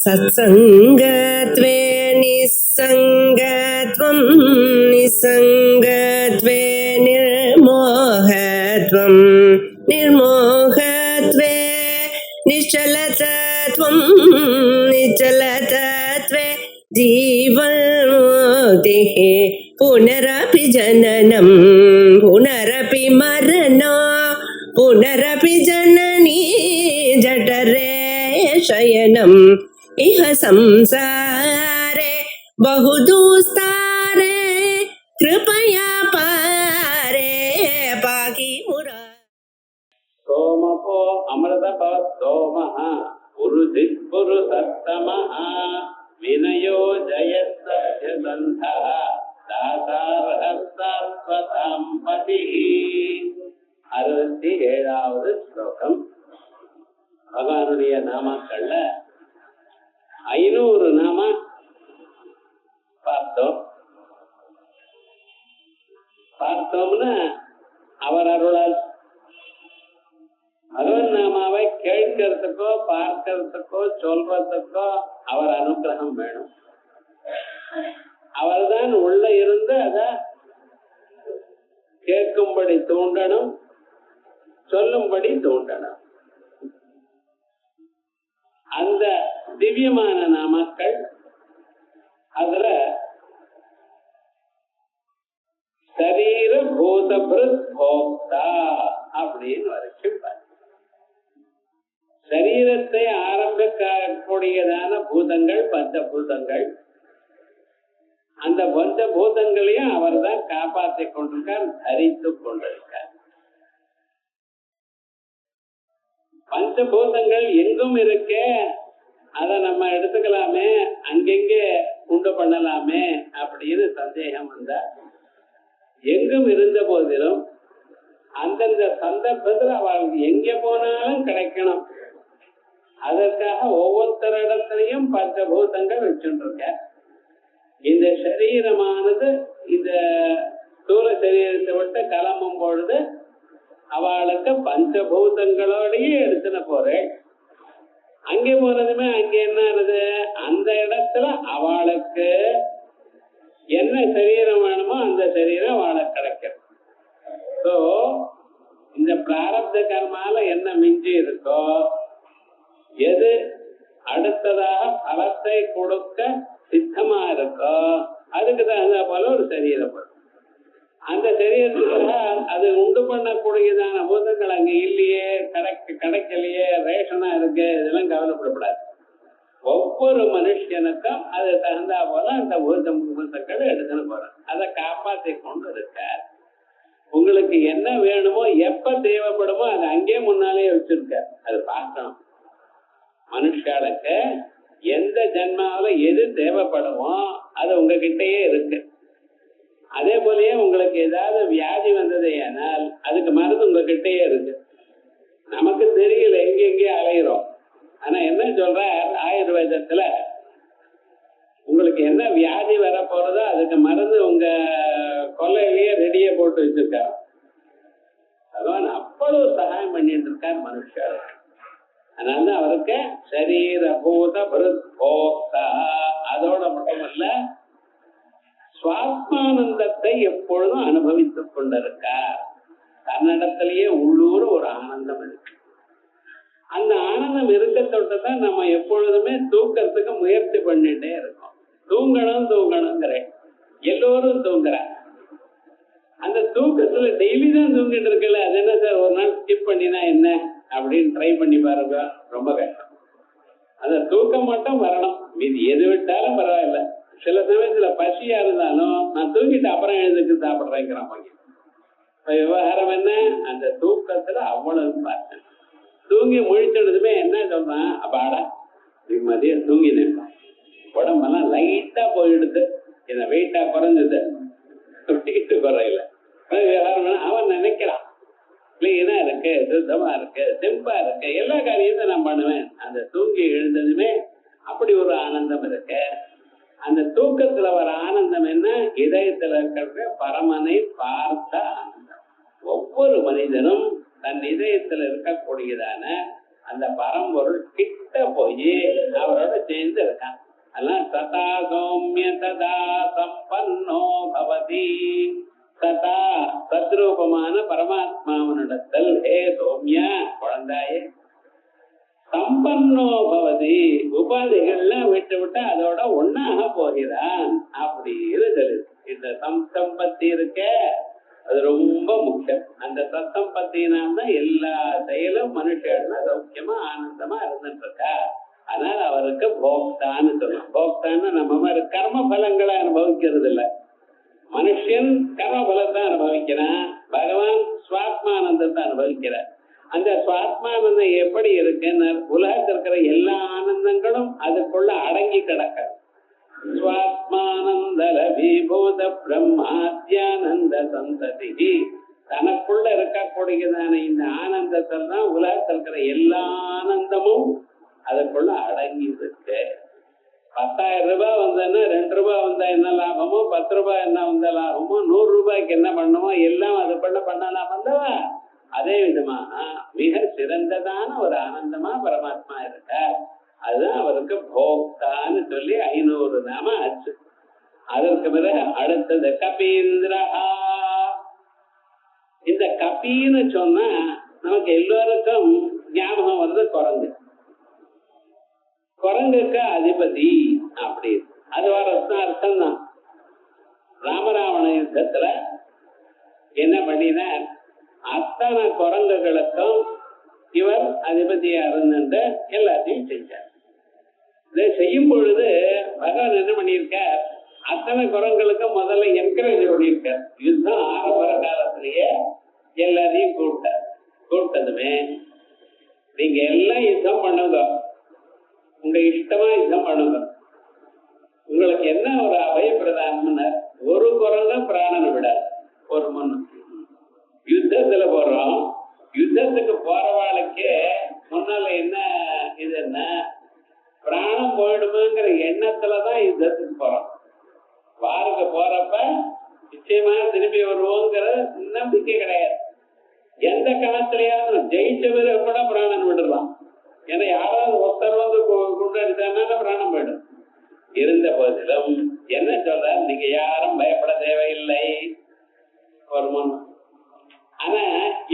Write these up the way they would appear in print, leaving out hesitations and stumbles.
सत्सङ्गत्वे निस्सङ्गत्वं निस्सङ्गत्वे निर्मोहत्वं निर्मोहत्वे निश्चलतत्वं निश्चलतत्वे जीवन्मुक्तिः पुनरपि जननं पुनरपि मरणं पुनरपि जननी जठरे शयनम् इह संसारे बहुदुस्तारे कृपया पारे पाहि मुरा सोमपो अमृतपो सोमः पुरुधिक्पुरु सत्तमः विनयो जयसत्यसन्धः दातार्हस्तात्वतां पतिः 67வது ஸ்லோகம். பகவானுடைய நாமக்கள்ல 500 நாம பார்த்தோம்னா அவர் அருளால் பகவன் நாமாவை கேட்கறதுக்கோ பார்க்கறதுக்கோ சொல்றதுக்கோ அவர் அனுகிரகம் வேணும். அவர்தான் உள்ள இருந்து அத கேட்கும்படி தூண்டணும், சொல்லும்படி தூண்டணும். அந்த திவ்யமான நாமக்கள் அதுல சரீர பூதபிருத் போக்தா அப்படின்னு வரைக்கும் சரீரத்தை ஆரம்பிக்கக்கூடியதான பூதங்கள் பஞ்சபூதங்கள். அந்த பஞ்சபூதங்களையும் அவர் தான் காப்பாற்றிக் கொண்டிருக்கார், தரித்து கொண்டிருக்கார். பஞ்சபூதங்கள் எங்கும் இருக்கே, அதை நம்ம எடுத்துக்கலாமே, அங்கெங்கே உண்டு பண்ணலாமே அப்படின்னு சந்தேகம் வந்தா, எங்கும் இருந்த போதிலும் அந்தந்த சந்தர்ப்பத்தில் அவளுக்கு எங்க போனாலும் கிடைக்கணும். அதற்காக ஒவ்வொருத்தரிடத்திலையும் பஞ்சபூதங்கள் வச்சுருக்க. இந்த சரீரமானது இந்த ஸ்தூல சரீரத்தை விட்டு கிளம்பும் பொழுது அவளுக்கு பஞ்சபூதங்களோடயே எடுத்துன போறேன். அங்கே போறதுமே அங்கே என்ன ஆகுது, அந்த இடத்துல அவளுக்கு என்ன சரீரம் வேணுமோ அந்த சரீரம் அவளுக்கு கிடைக்கும். ஸோ இந்த பிராரப்த கர்மால என்ன மிஞ்சி இருக்கோ, எது அடுத்ததாக பலத்தை கொடுக்க சித்தமா இருக்கோ, அதுக்கு தகுந்த போல ஒரு சரீரம். அந்த சரீரத்துக்காக அது உண்டு பண்ணக்கூடியதான பூதங்கள் அங்க இல்லையே, கிடைக்கலையே, ரேஷனா இருக்கு, இதெல்லாம் கவலைப்படக்கூடாது. ஒவ்வொரு மனுஷனுக்கும் அது தகுந்தா போல அந்த பூதங்கள் எடுத்துன்னு போறோம். அதை காப்பாற்றி கொண்டு இருக்கார். உங்களுக்கு என்ன வேணுமோ எப்ப தேவைப்படுமோ அது அங்கே முன்னாலே வச்சிருக்க. அது பார்க்கணும். மனுஷாளுக்கு எந்த ஜென்மாவில எது தேவைப்படுமோ அது உங்ககிட்டயே இருக்கு. அதே போலயே உங்களுக்கு ஏதாவது வியாதி வந்தது ஏனால் அதுக்கு மருந்து உங்ககிட்டயே இருக்கு. நமக்கு தெரியல, எங்கே அலைகிறோம். ஆனா என்ன சொல்ற, ஆயுர்வேதத்துல உங்களுக்கு என்ன வியாதி வர போறதோ அதுக்கு மருந்து உங்க கொல்லையிலேயே ரெடியா போட்டு வச்சிருக்காரு. பகவான் அவ்வளவு சகாயம் பண்ணிட்டு இருக்கார் மனுஷர். அதனால அவருக்கு சரீர பூத போக்தா. அதோட மட்டுமல்ல, சுவாத்மானந்தத்தை எப்பொழுதும் அனுபவித்துக் கொண்டிருக்கார். தன்னிடத்திலேயே உள்ளூர் ஒரு ஆனந்தம் இருக்கு. அந்த ஆனந்தம் இருக்க தொட்டுதான் நம்ம எப்பொழுதுமே தூக்கத்துக்கு முயற்சி பண்ணிட்டே இருக்கோம். தூங்கணுங்கிறேன், எல்லோரும் தூங்குற அந்த தூக்கத்துல டெய்லி தான் தூங்கிட்டு இருக்கல. அது என்ன சார் ஒரு நாள் ஸ்கிப் பண்ணினா என்ன அப்படின்னு ட்ரை பண்ணி பாருங்க, ரொம்ப கஷ்டம். அந்த தூக்கம் மட்டும் வரணும், மீதி எது விட்டாலும் பரவாயில்ல. சில சமயத்துல பசியா இருந்தாலும் நான் தூங்கிட்டு அப்புறம் எழுந்துக்கு சாப்பிட்றேங்கிறான் பையன். இப்ப விவகாரம் என்ன, அந்த தூக்கத்துல அவ்வளவு பார்த்தேன். தூங்கி முழிச்சதுமே என்ன சொல்றான், அப்பாடா மதியம் தூங்கினேன், உடம்பெல்லாம் லைட்டா போயிடுது, என்ன வெயிட்டா குறைஞ்சது, வெயிட்டு குறையில. அவன் நினைக்கிறான் கிளீனா இருக்கு, சுத்தமா இருக்கு, சிம்பா இருக்கு, எல்லா காரியத்தையும் நான் பண்ணுவேன். அந்த தூங்கி எழுந்ததுமே அப்படி ஒரு ஆனந்தம் இருக்கு. அந்த தூக்கத்துல வர ஆனந்தம் என்ன, இதயத்துல இருக்கிற பரமனை பார்த்த ஆனந்தம். ஒவ்வொரு மனிதனும் தன் இதயத்துல இருக்கக்கூடியதான அந்த பரம்பொருள் கிட்ட போய் அவரோட சேர்ந்து அதெல்லாம் சதா சௌமிய சதா சம்பன்னோ பவதி. சதா சத்ரூபமான பரமாத்மாவனிடத்தில் ஹே சௌமிய குழந்தாயே சம்பன்னோ பவதி உபாதிகள்லாம் விட்டு விட்டு அதோட ஒன்னாக போகிறான் அப்படின்னு சொல்லுது. இந்த சம்பத்தி இருக்க அது ரொம்ப முக்கியம். அந்த சத்தம்பத்தினால்தான் எல்லா செயலும் மனுஷன் சௌக்கியமா ஆனந்தமா இருந்துட்டு இருக்கா. அதனால அவருக்கு போக்தான்னு சொல்லலாம். போக்தான்னு நம்ம மாதிரி கர்ம பலங்களை அனுபவிக்கிறது இல்லை. மனுஷன் கர்ம பலத்தை அனுபவிக்கிறான், பகவான் சுவாத்மானந்தத்தை அனுபவிக்கிறார். அந்த சுவாத்மானந்தம் எப்படி இருக்குன்னு உலகத்தில் இருக்கிற எல்லா ஆனந்தங்களும் அதுக்குள்ள அடங்கி கிடக்க. சுவாத்மானந்தல விபூத பிரம்மாத்யானந்த சந்ததி தனக்குள்ள இருக்கக்கூடியதான இந்த ஆனந்தத்தில் தான் உலகத்தில் இருக்கிற எல்லா ஆனந்தமும் அதுக்குள்ள அடங்கி இருக்கு. 10,000 ரூபாய் வந்ததுன்னா 2 ரூபாய் வந்தா என்ன லாபமோ, 10 ரூபாய் என்ன வந்த லாபமோ, 100 ரூபாய்க்கு என்ன பண்ணுமோ எல்லாம் அதுக்குள்ள பண்ணலாம் வந்தவா. அதே விதமா மிக சிறந்ததான ஒரு ஆனந்தமா பரமாத்மா இருக்க. அதுதான் அவருக்கு போக்தான்னு சொல்லி 500 நாம ஆச்சு. அதற்கு பிறகு அடுத்தது கபீந்திரஹா. இந்த கபின்னு சொன்னா நமக்கு எல்லோருக்கும் ஞாபகம் வருது குரங்கு. குரங்குக்கு அதிபதி அப்படி அது வர அர்த்தம் தான். ராமராவண யுத்தத்துல என்ன பண்ணினார், அத்தனை குரங்குகளுக்கும் இவர் அதிபதியா இருந்துட்டு எல்லாத்தையும் செஞ்சார். இதை செய்யும் பொழுது பகவான் என்ன பண்ணியிருக்கார், அத்தனை குரங்களுக்கும் முதல்ல என்கரேஜ் பண்ணியிருக்கார். யுத்தம் ஆரம்பர காலத்திலேயே எல்லாரையும் கூப்பிட்டதுமே நீங்க எல்லாம் யுத்தம் பண்ணுங்க, உங்க இஷ்டமா யுத்தம் பண்ணுங்க. உங்களுக்கு என்ன ஒரு அபயப்பிரதானம்னு ஒரு குரங்க பிராணனை விடாது. ஒரு முன்னு யுத்தத்துல போறோம், யுத்தத்துக்கு போறவாளுக்கு முன்னால என்ன இதுன்னா பிராணம் போயிடுமோங்கிற எண்ணத்துலதான் யுத்தத்துக்கு போறோம். வாருக்கு போறப்ப நிச்சயமா திரும்பி வருவோங்கிற நம்பிக்கை கிடையாது. எந்த காலத்திலேயாவது ஜெயிச்சவரை கூட பிராணன் விடலாம். ஏன்னா யாராவது ஒருத்தர் வந்து கொண்டாடிட்டாங்கன்னா பிராணம் போயிடும். இருந்த போதிலும் என்ன சொல்ற, நீங்க யாரும் பயப்பட தேவையில்லை ஒரு முன். ஆனா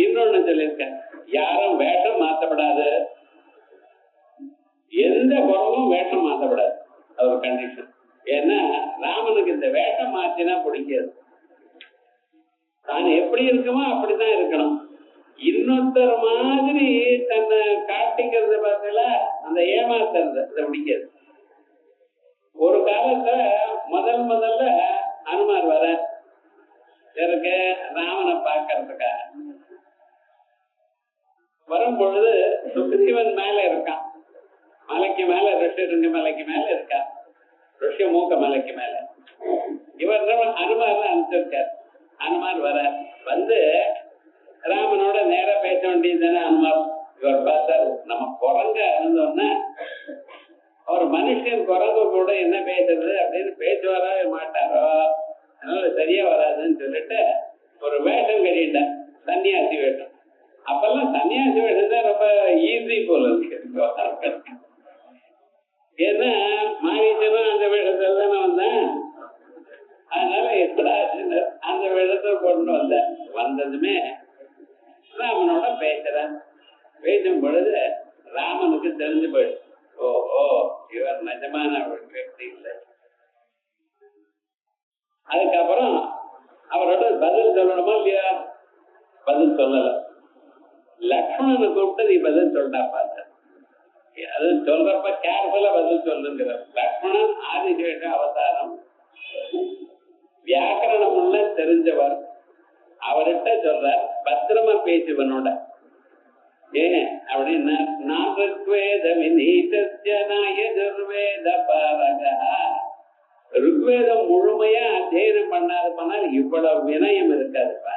இன்னொன்னு சொல்லியிருக்கேன், யாரும் வேஷம் மாற்றப்படாது, எந்த குரலும் வேஷம் மாற்றப்படாது. அது ஒரு கண்டிஷன். ஏன்னா ராமனுக்கு இந்த வேஷம் மாற்றினா பிடிக்காது. தான் எப்படி இருக்குமோ அப்படிதான் இருக்கணும். இன்னொருத்தர் மாதிரி தன்னை காட்டிக்கிறது பார்த்தல அந்த ஏமாத்துறது அதை பிடிக்காது. ஒரு காலத்துல முதல்ல அனுமார் வர இருக்கு ராமனை பார்க்கறதுக்காக வரும் பொழுது சுக்ரீவன் மேல இருக்கான். மலைக்கு மேல ரிஷிருங்க மலைக்கு மேல இருக்கா, ரிஷி மூக்க மலைக்கு மேல. இவர் அனுமார் அனுப்பிச்சிருக்கார். அனுமார் வர வந்து ராமனோட நேர பேச வேண்டியது தானே அனுமார். இவர் பார்த்தார், நம்ம குரங்க இருந்தோம்னா அவர் மனுஷன் குரங்கு கூட என்ன பேசுறது அப்படின்னு பேசுவாரோ மாட்டாரோ, அதனால சரியா வராதுன்னு சொல்லிட்டு ஒரு வேஷம் கட்டிட்டார், சன்னியாசி வேஷம். அப்பெல்லாம் சன்னியாசி வேஷம் தான் ரொம்ப ஈஸி போல இருக்கு. ஏன்னா மாரீச்சனும் அந்த வேஷத்துல தானே வந்தேன். அதனால எப்படா அந்த வேஷத்தை கொண்டு வந்ததுமே ராமனோட பேசுறேன். பேசும் பொழுது ராமனுக்கு தெரிஞ்சு போயிடுச்சு, ஓஹோ இவர் நிஜமான व्यक्ति இல்லை. அதுக்கப்புறம் அவரோட பதில் சொல்லணுமா இல்லையா, பதில் சொல்லல. லக்ஷ்மணனை கூப்பிட்டு நீ பதில் சொல்லிட்டா பார்த்த, அது சொல்றப்ப கேர்ஃபுல்லா பதில் சொல்லுங்கிற. லக்ஷ்மணன் ஆதிசேஷ அவதாரம், வியாக்கரணம் உள்ள தெரிஞ்சவர். அவர்கிட்ட சொல்ற பத்திரமா பேசுவனோட. ஏன் அப்படின்னா ருக்வேதம் முழுமையா அத்தியனம் பண்ணாது இவ்வளவு வினயம் இருக்காதுப்பா.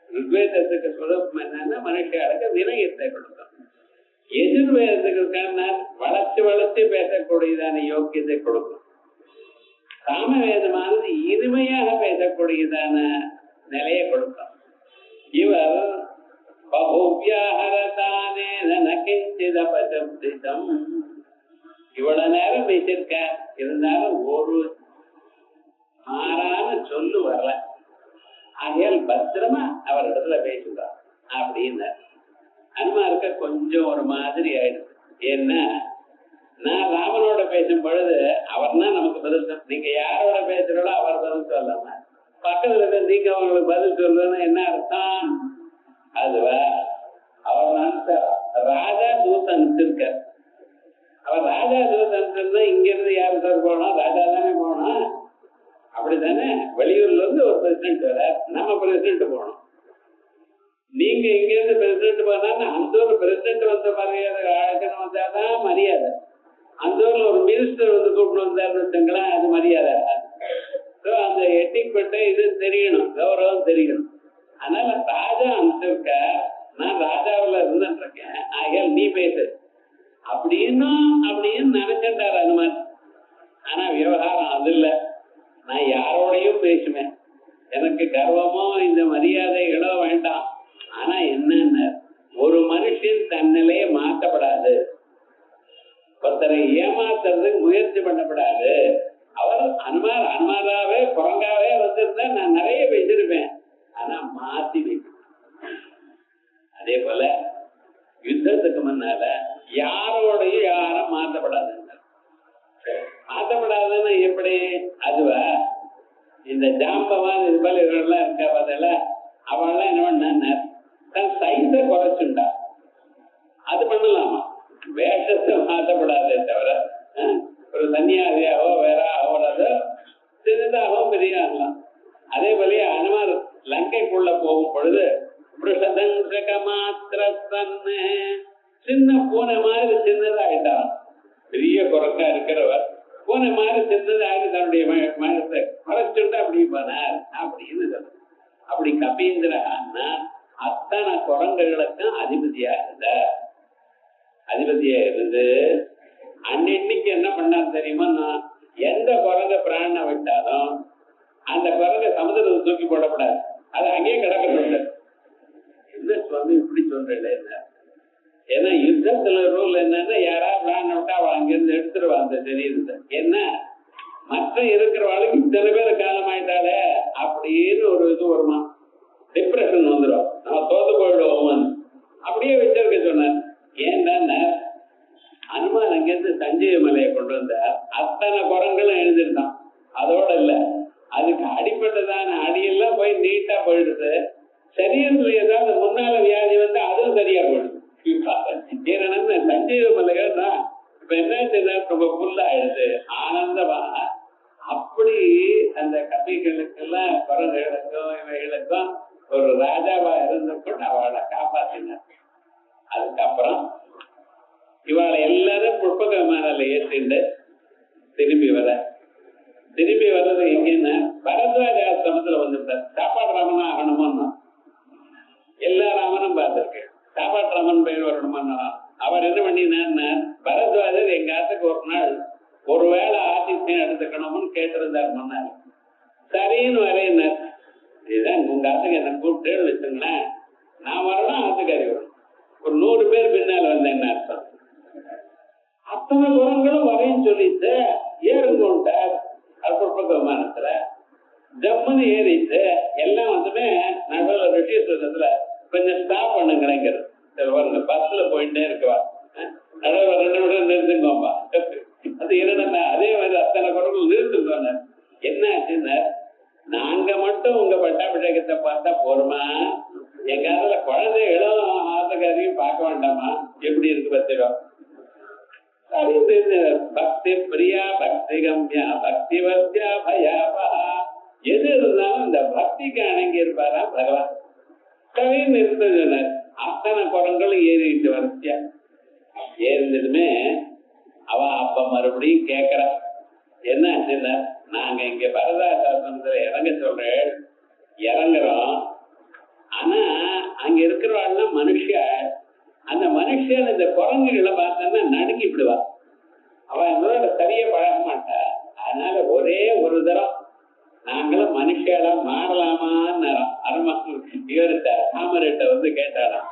ருக்வேதத்துக்கு சுலபம் என்னன்னா மனுஷர்களுக்கு வினயத்தை கொடுக்கும். எதிர்வேதத்துக்கு வளர்ச்சி பேசக்கூடியதான யோக்கியத்தை கொடுக்கும். சாமவேதமானது இனிமையாக பேசக்கூடியதான நிலையை கொடுக்கும். இவர் இவ்வளவு நேரம் பேசியிருக்க, இருந்தாலும் ஒரு மாறான சொல்லு வரல. ஆகையால் பத்திரமா அவர் இடத்துல பேசுகிறார் அப்படின்னு அனுமாருக்கு கொஞ்சம் ஒரு மாதிரி ஆயிடுச்சு. ஏன்னா நான் ராமனோட பேசும் பொழுது அவர் தான் நமக்கு பதில் சொல்ல. நீங்க யாரோட பேசுறோட அவர் பதில் சொல்லாம பக்கத்துல இருக்க நீங்க அவங்களுக்கு பதில் சொல்றதுன்னு என்ன அர்த்தம்? அதுவா அவர் ராஜா தூத் அனுப்பிச்சிருக்கார். அவர் ராஜா தூத் அனுப்பிச்சிருந்தா இங்க இருந்து யாரு சார் போனோம்? ராஜா தானே போனோம். அப்படித்தானே? வெளியூர்ல இருந்து ஒரு பிரசிடென்ட் வர, நம்ம பிரசிடென்ட் போனோம். நீங்க இங்க இருந்து பிரசிடென்ட் போனா அந்த ஒரு பிரசிடென்ட் வந்த மரியாதை அழைக்கணும் வந்தாதான் மரியாதை. அந்த ஊர்ல ஒரு மினிஸ்டர் வந்து கூப்பிட்டு வந்தாருன்னு வச்சுங்களேன், அது மரியாதை. அந்த எட்டிக்பட்ட இது தெரியணும், கௌரவம் தெரியணும். அதனால ராஜா அனுப்பிச்சிருக்க, நான் ராஜாவில் இருந்துட்டு இருக்கேன், ஆகையால் நீ பேசு அப்படின்னு நினைச்சிட்டார் அனுமான். ஆனா விவகாரம் அது இல்லை. நான் யாரோடையும் பேசுவேன், எனக்கு கர்வமோ இந்த மரியாதைகளோ வேண்டாம். ஆனா என்னன்னு, ஒரு மனுஷன் தன்னிலையே மாற்றப்படாது, ஒருத்தரை ஏமாத்துறதுக்கு முயற்சி பண்ணப்படாது. அவர் அனுமாராவே குரங்காவே வந்திருந்தா நான் நிறைய பேசிருப்பேன். ஆனா மாத்தி வைக்கணும். அதே போல யுத்தத்துக்கு முன்னால யாரோடையும் யாரும் மாற்றப்படாது. மாற்றப்படாதுன்னு எப்படி? அதுவா இந்த ஜாம்பவான் இது போல இவரெல்லாம் இருக்கா பதில, அவெல்லாம் என்ன பண்ண தன் சைஸ குறைச்சுண்டா. அது பண்ணலாமா? வேஷத்தை மாற்றப்படாதே தவிர ஒரு சன்னியாசியாவோ வேற ஆகிறது சின்னதாகவோ பெரிய ஆகலாம். அதே போல அனுமார் லங்கைக்குள்ள போகும் பொழுது மாத்திர சின்ன பூனை மாதிரி சின்னதாயிட்டான். பெரிய குரங்கா இருக்கிறவர் பூனை மாதிரி சின்னதாகி தன்னுடைய மனத்தை குறைச்சுட்டு அப்படி போனார் அப்படின்னு சொல்ல. அப்படி கபீந்திரன்னா அத்தனை குரங்குகளுக்கும் அதிபதியா இருந்தார். அதிபதியா இருந்து அன்னைக்கு என்ன பண்ணார் தெரியுமா? எந்த குரங்க பிராணனை விட்டாலும் அந்த குரங்க சமுதிரத்தை தூக்கி போடக்கூடாது, அது அங்கேயே கிடக்க. என்ன சுவாமி இப்படி சொல்றேன்? ஏன்னா யுத்தத்துல ரூல் என்னன்னா, யாராவது பிராணனை விட்டா அவள் அங்கிருந்து எடுத்துருவா அந்த சரீரத்தை. என்ன மற்ற இருக்கிறவாளுக்கு இத்தனை பேர் காலமாயிட்டாலே அப்படின்னு ஒரு இது வருமா, டிப்ரெஷன் வந்துடும், நம்ம தோத்து போயிடுவோம். அப்படியே வச்சிருக்க சொன்னார். ஏன்னா அனுமான் அங்கிருந்து சஞ்சீவ மலையை கொண்டு வந்தார். அத்தனை குரங்களும் எழுதிருந்தான். அதோட இல்ல, அதுக்கு அடிப்பட்டதான அடியெல்லாம் போய் நீட்டா போயிடுது. சரீரத்துல ஏதாவது முன்னால வியாதி வந்து அதுவும் சரியா போயிடுது. ஏன்னா சஞ்சீவ மலைகள் தான் இப்ப என்ன ரொம்ப புல்லாயிடுது, ஆனந்தமா. அப்படி அந்த கபிகளுக்கெல்லாம் குரங்குகளுக்கும் இவைகளுக்கும் ஒரு ராஜாவா இருந்து கொண்டு அவளை காப்பாத்தினார். அதுக்கப்புறம் இவாளை எல்லாரும் புஷ்பக விமானில ஏற்றிண்டு திரும்பி வர்றது எங்கன்னா பரத்வாஜ ஆசிரமத்துல வந்துட்டார். சாப்பாடு ராமனா ஆகணுமோ, எல்லா ராமனும் பார்த்திருக்கு. சாப்பாட்டு ராமன் பெயர் வரணுமா? அவர் என்ன பண்ணினார்னா, பரத்வாஜர் எங்க ஆத்துக்கு ஒரு நாள் ஒருவேளை ஆதித்யம் எடுத்துக்கணும்னு கேட்டிருந்தார் முன்னாள். சரின்னு வரையினார். இதுதான் உங்க ஆத்துக்கு என்ன கூப்பிட்டேன்னு வச்சுங்களேன், நான் வரணும், ஆத்துக்காரி வரணும். ஒரு 100 பேர் பின்னால் வந்தேன்னு அர்த்தம். அத்தனை குரங்களும் வரையும் சொல்லிட்டு ஏறுங்கோண்டார். புஷ்பக விமானத்துல ஜம்முன்னு ஏறிட்டு எல்லாம் வந்துமே நடுவில் ரிஷீஸ்வரத்துல கொஞ்சம் ஸ்டாப் பண்ணுங்கிறது. பஸ்ல போயிட்டே இருக்குவா, நடுவில் 2 நிமிஷம் நிறுத்துங்கோம்பா. அது என்னன்னா அதே மாதிரி அத்தனை குரங்கள் நிறுத்துங்கோன்னு. என்ன ஆச்சுன்னா, நாங்க மட்டும் உங்க பட்டாபிஷேகத்தை பார்த்தா போருமா, எங்க அதுல குழந்தைகளும் ஆத்துக்காரையும் பார்க்க வேண்டாமா? எப்படி இருக்கு பத்திரம்? பக்தி பிரியா பக்தி கம்யா பக்தி வர்த்தியா பயாபா. எது இருந்தாலும் இந்த பக்திக்கு அணங்கி இருப்பாரா பகவான். சரின்னு இருந்தது சொன்னார். அத்தனை குரங்களும் ஏறிட்டு வரிசையா ஏறினதுமே அவ அப்ப மறுபடியும் கேட்கிறா, என்ன ஆச்சுன்னா, நாங்க இங்க பரதாசாசனத்துல இறங்க சொல்றேன், இறங்குறோம். ஆனா அங்க இருக்கிறவாள்னா மனுஷியா, அந்த மனுஷன் இந்த குரங்குகளை பார்த்தோன்னா நடுங்கி விடுவா. அவன் இதோட சரியா பழக மாட்டா. அதனால ஒரே ஒரு தரம் நாங்களும் மனுஷியாலாம் மாறலாமான்னு இவர்கிட்ட ராமர்கிட்ட வந்து கேட்டாலாம்.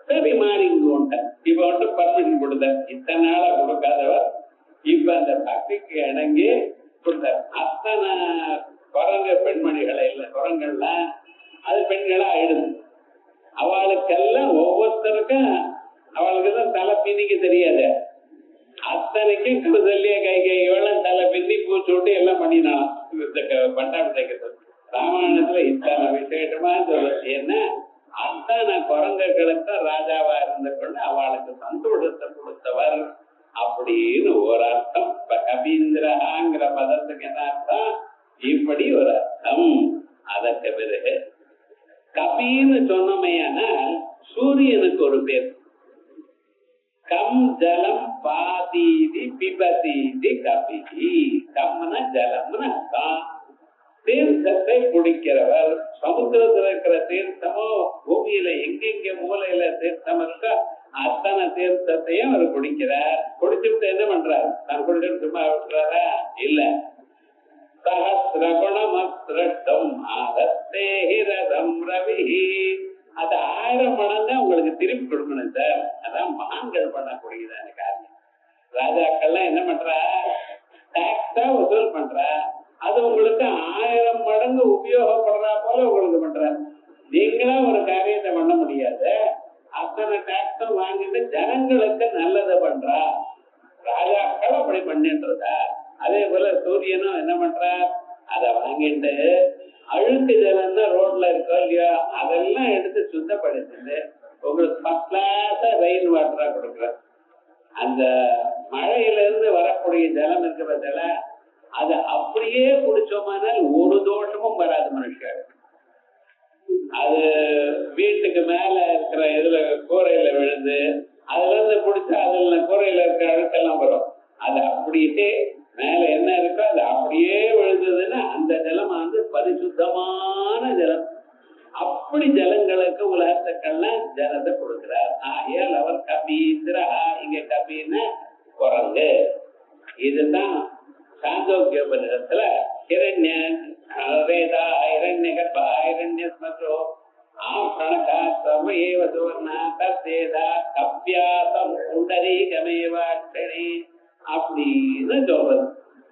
சரி மாறிங்கோன்ட்ட. இப்ப வந்து பர்மிஷன் கொடுத்த. இத்தனை நாளா கொடுக்காதவர் இப்ப அந்த பக்திக்கு இணங்கி கொடுத்தார். அத்தனை குரங்கு பெண்மணிகளை இல்ல குரங்கள்லாம் அது பெண்களா ஆயிடுது. அவளுக்கெல்லாம் ஒவ்வொருத்தருக்கும் அவளுக்கு தான் தலை பின்னிக்க தெரியாது. அத்தனைக்கும் கழுதல்லிய கைகையோളം தலை பின்னி பூச்சி விட்டு எல்லாம் பண்ணினாலும் பட்டாபிஷேகத்தை ராமாயணத்துல இத்தனை விசேஷமா சொல்லுச்சு. என்ன அத்தனை குரங்குகளுக்கு ராஜாவா இருந்து கொண்டு அவளுக்கு சந்தோஷத்தை கொடுத்தவர் அப்படின்னு ஒரு அர்த்தம். கபீந்திரங்கிற பதத்துக்கு என்ன அர்த்தம்? இப்படி ஒரு அர்த்தம். அதற்கு பிறகு கபின்னு சொன்னமையானால் சூரியனுக்கு ஒரு பேர். கம் ஜலம் பாதீதி பிபதீதி கபிஹி. கம்னா ஜலம்னு அர்த்தம். தீர்த்தத்தை குடிக்கிறவர். சமுத்திரத்தில் இருக்கிற தீர்த்தமோ பூமியில எங்கெங்க மூலையில தீர்த்தம் இருக்கோ அத்தனை தீர்த்தத்தையும் அவர் குடிக்கிறார். குடிச்சுட்டு என்ன பண்றார்? தான் குடிச்சுட்டு சும்மா விட்டுறாரா? இல்ல. சஹஸ்ரகுணமஸ்ரம் ஆதத்தேஹிரதம் ரவிஹி. அது 1000 மடங்கு உங்களுக்கு திருப்பி கொடுக்கணும் சார். அதான் மகான்கள் பண்ணக்கூடியதான காரியம். ராஜாக்கள்லாம் என்ன பண்றா? டாக்ஸா வசூல் பண்றா. அது உங்களுக்கு 1000 மடங்கு உபயோகப்படுறா போல உங்களுக்கு பண்ற. நீங்களா ஒரு காரியத்தை பண்ண முடியாது. அத்தனை டாக்ஸும் வாங்கிட்டு ஜனங்களுக்கு நல்லதை பண்றா. ராஜாக்கள் அப்படி பண்ணிட்டு இருக்கா. அதே போல சூரியனும் என்ன பண்றா? அதை வாங்கிட்டு அழுக்கு ஜலம்னா ரோட்ல இருக்கோ இல்லையோ அதெல்லாம் எடுத்து சுத்தப்படுத்திட்டு உங்களுக்கு ஃபர்ஸ்ட் கிளாஸா ரெயின் வாட்டரா கொடுக்குற. அந்த மழையில இருந்து வரக்கூடிய ஜலம் இருக்க பட்சல அது அப்படியே குடிச்சோமானால் ஒரு தோஷமும் வராது மனுஷன். அது வீட்டுக்கு மேல இருக்கிற இதுல கூரையில விழுந்து அதுல இருந்து குடிச்சா அதுல கூரையில இருக்கிற அழுக்கெல்லாம் வரும். அது அப்படியே மேல என்ன இருக்கோ அது அப்படியே விழுந்ததுன்னா அந்த ஜலம் வந்து பரிசுத்தமான ஜலம். அப்படி ஜலங்களுக்கு உலகத்துக்கெல்லாம் ஜலத்தை கொடுக்கிறார். ஆகையால் அவர் கபீந்திரா. இங்க கபீன்னு குரங்கு. இதுதான் சாந்தோக்கியோபனிஷத்துல ஹிரண்ய வேதா ஹிரண்ய கர்ப்பா ஹிரண்யஸ்மதோ ஆப்ரணகா சர்வ ஏவ சுவர்ணா தத்தேதா கப்யாசம் புண்டரீகமேவாட்சணி அப்படின்னு சொல்றது.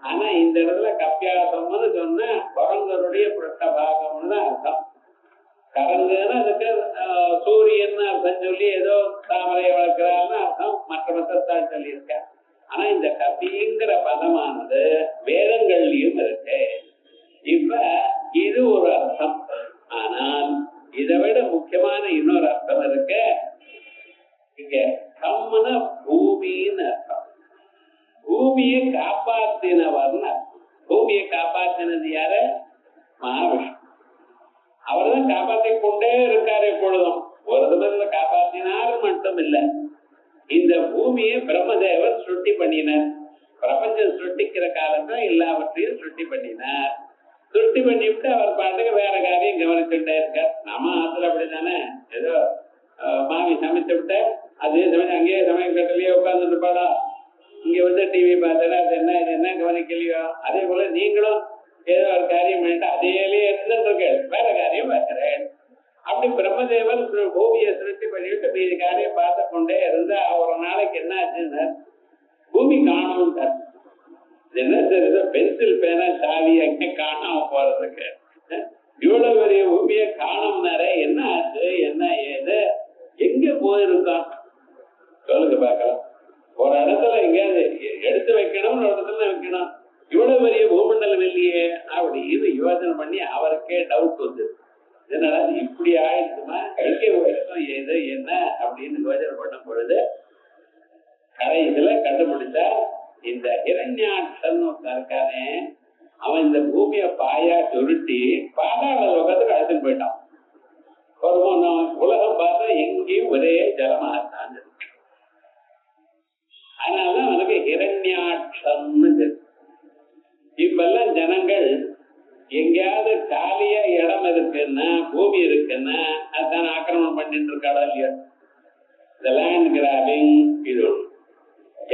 ஆனா இந்த இடத்துல கப்யாசம்னு சொன்னா குரங்கருடைய பிருஷ்டபாகம்னு தான் அர்த்தம். கரங்குன்னு அதுக்கு சூரியன் அர்த்தம் சொல்லி ஏதோ தாமரையை வளர்க்கிறாள்னு அர்த்தம் மற்ற மத்தத்தால் சொல்லியிருக்க. ஆனா இந்த கபிங்கிற பதமானது வேதங்கள்லயும் இருக்கு. இப்ப இது ஒரு அர்த்தம். ஆனால் இதை விட முக்கியமான இன்னொரு அர்த்தம் இருக்கு. இங்க கம்முன பூமின்னு அர்த்தம். பூமியை காப்பாத்தினவர்னு அர்த்தம். பூமியை காப்பாத்தினது யாரு? மகாவிஷ்ணு. அவர் தான் காப்பாற்றி கொண்டே இருக்காரு எப்பொழுதும். ஒரு தினத்துல காப்பாத்தினார் மட்டும் இல்ல, இந்த பூமியை பிரம்மதேவர் சுட்டி பண்ணினார். பிரபஞ்சம் சுட்டிக்கிற காலத்துல எல்லாவற்றையும் சுட்டி பண்ணினார். சுட்டி பண்ணிவிட்டு அவர் பாட்டுக்கு வேற காரியம் கவனிச்சுட்டே இருக்கார். நம்ம ஆத்துல அப்படித்தானே, ஏதோ மாமி சமைச்சு விட்ட அதே சமயம் அங்கேயே சமயம் கட்டலையே உட்கார்ந்துட்டு இருப்பாடா. இங்க வந்து டிவி பார்த்தா அது என்ன இது என்ன கவனிக்கலையோ அதே போல நீங்களும் ஏதோ ஒரு காரியம் பண்ணிட்டு அதேலயே இருந்துட்டு வேற காரியம் பார்க்கிறேன். அப்படி பிரம்மதேவன் பூமியை சிருஷ்டி பண்ணிவிட்டு மீதி காரியம் பார்த்து கொண்டே இருந்தா ஒரு நாளைக்கு என்ன ஆச்சுன்னு பூமி காணும். என்ன தெரியுது? பென்சில் பேனா சாவி அங்கே காணாம போறதுக்கு இவ்வளவு பெரிய பூமியை காணும்னாரே என்ன ஆச்சு என்ன ஏது எங்க போயிருக்கான் சொல்லுங்க பார்க்கலாம். ஒரு இடத்துல எங்கேயாவது எடுத்து வைக்கணும்னு ஒரு இடத்துல வைக்கணும். இவ்வளவு பெரிய பூமண்டலம் இல்லையே அப்படின்னு யோசனை பண்ணி அவருக்கே டவுட் வந்து இதனால இப்படி ஆயிடுச்சுமா எங்கே போயிருக்கோம் ஏது என்ன அப்படின்னு யோசனை பண்ணும் பொழுது கடைசியில கண்டுபிடிச்சா இந்த ஹிரண்யாட்சன் இருக்கானே அவன் இந்த பூமியை பாயா சுருட்டி பாதாள லோகத்துக்கு அழைத்துட்டு போயிட்டான். ஒரு உலகம் பார்த்தா எங்கேயும் ஒரே ஜலமாக தான். அதனாலதான் அவனுக்கு ஹிரண்யாட்சன்னு. இப்பெல்லாம் ஜனங்கள் எங்கேயாவது காலியா இடம் இருக்குன்னா பூமி இருக்குன்னா அதான் ஆக்கிரமணம் பண்ணிட்டு இருக்காளா இல்லையா? இந்த லேண்ட் கிராபிங் இது ஒண்ணு.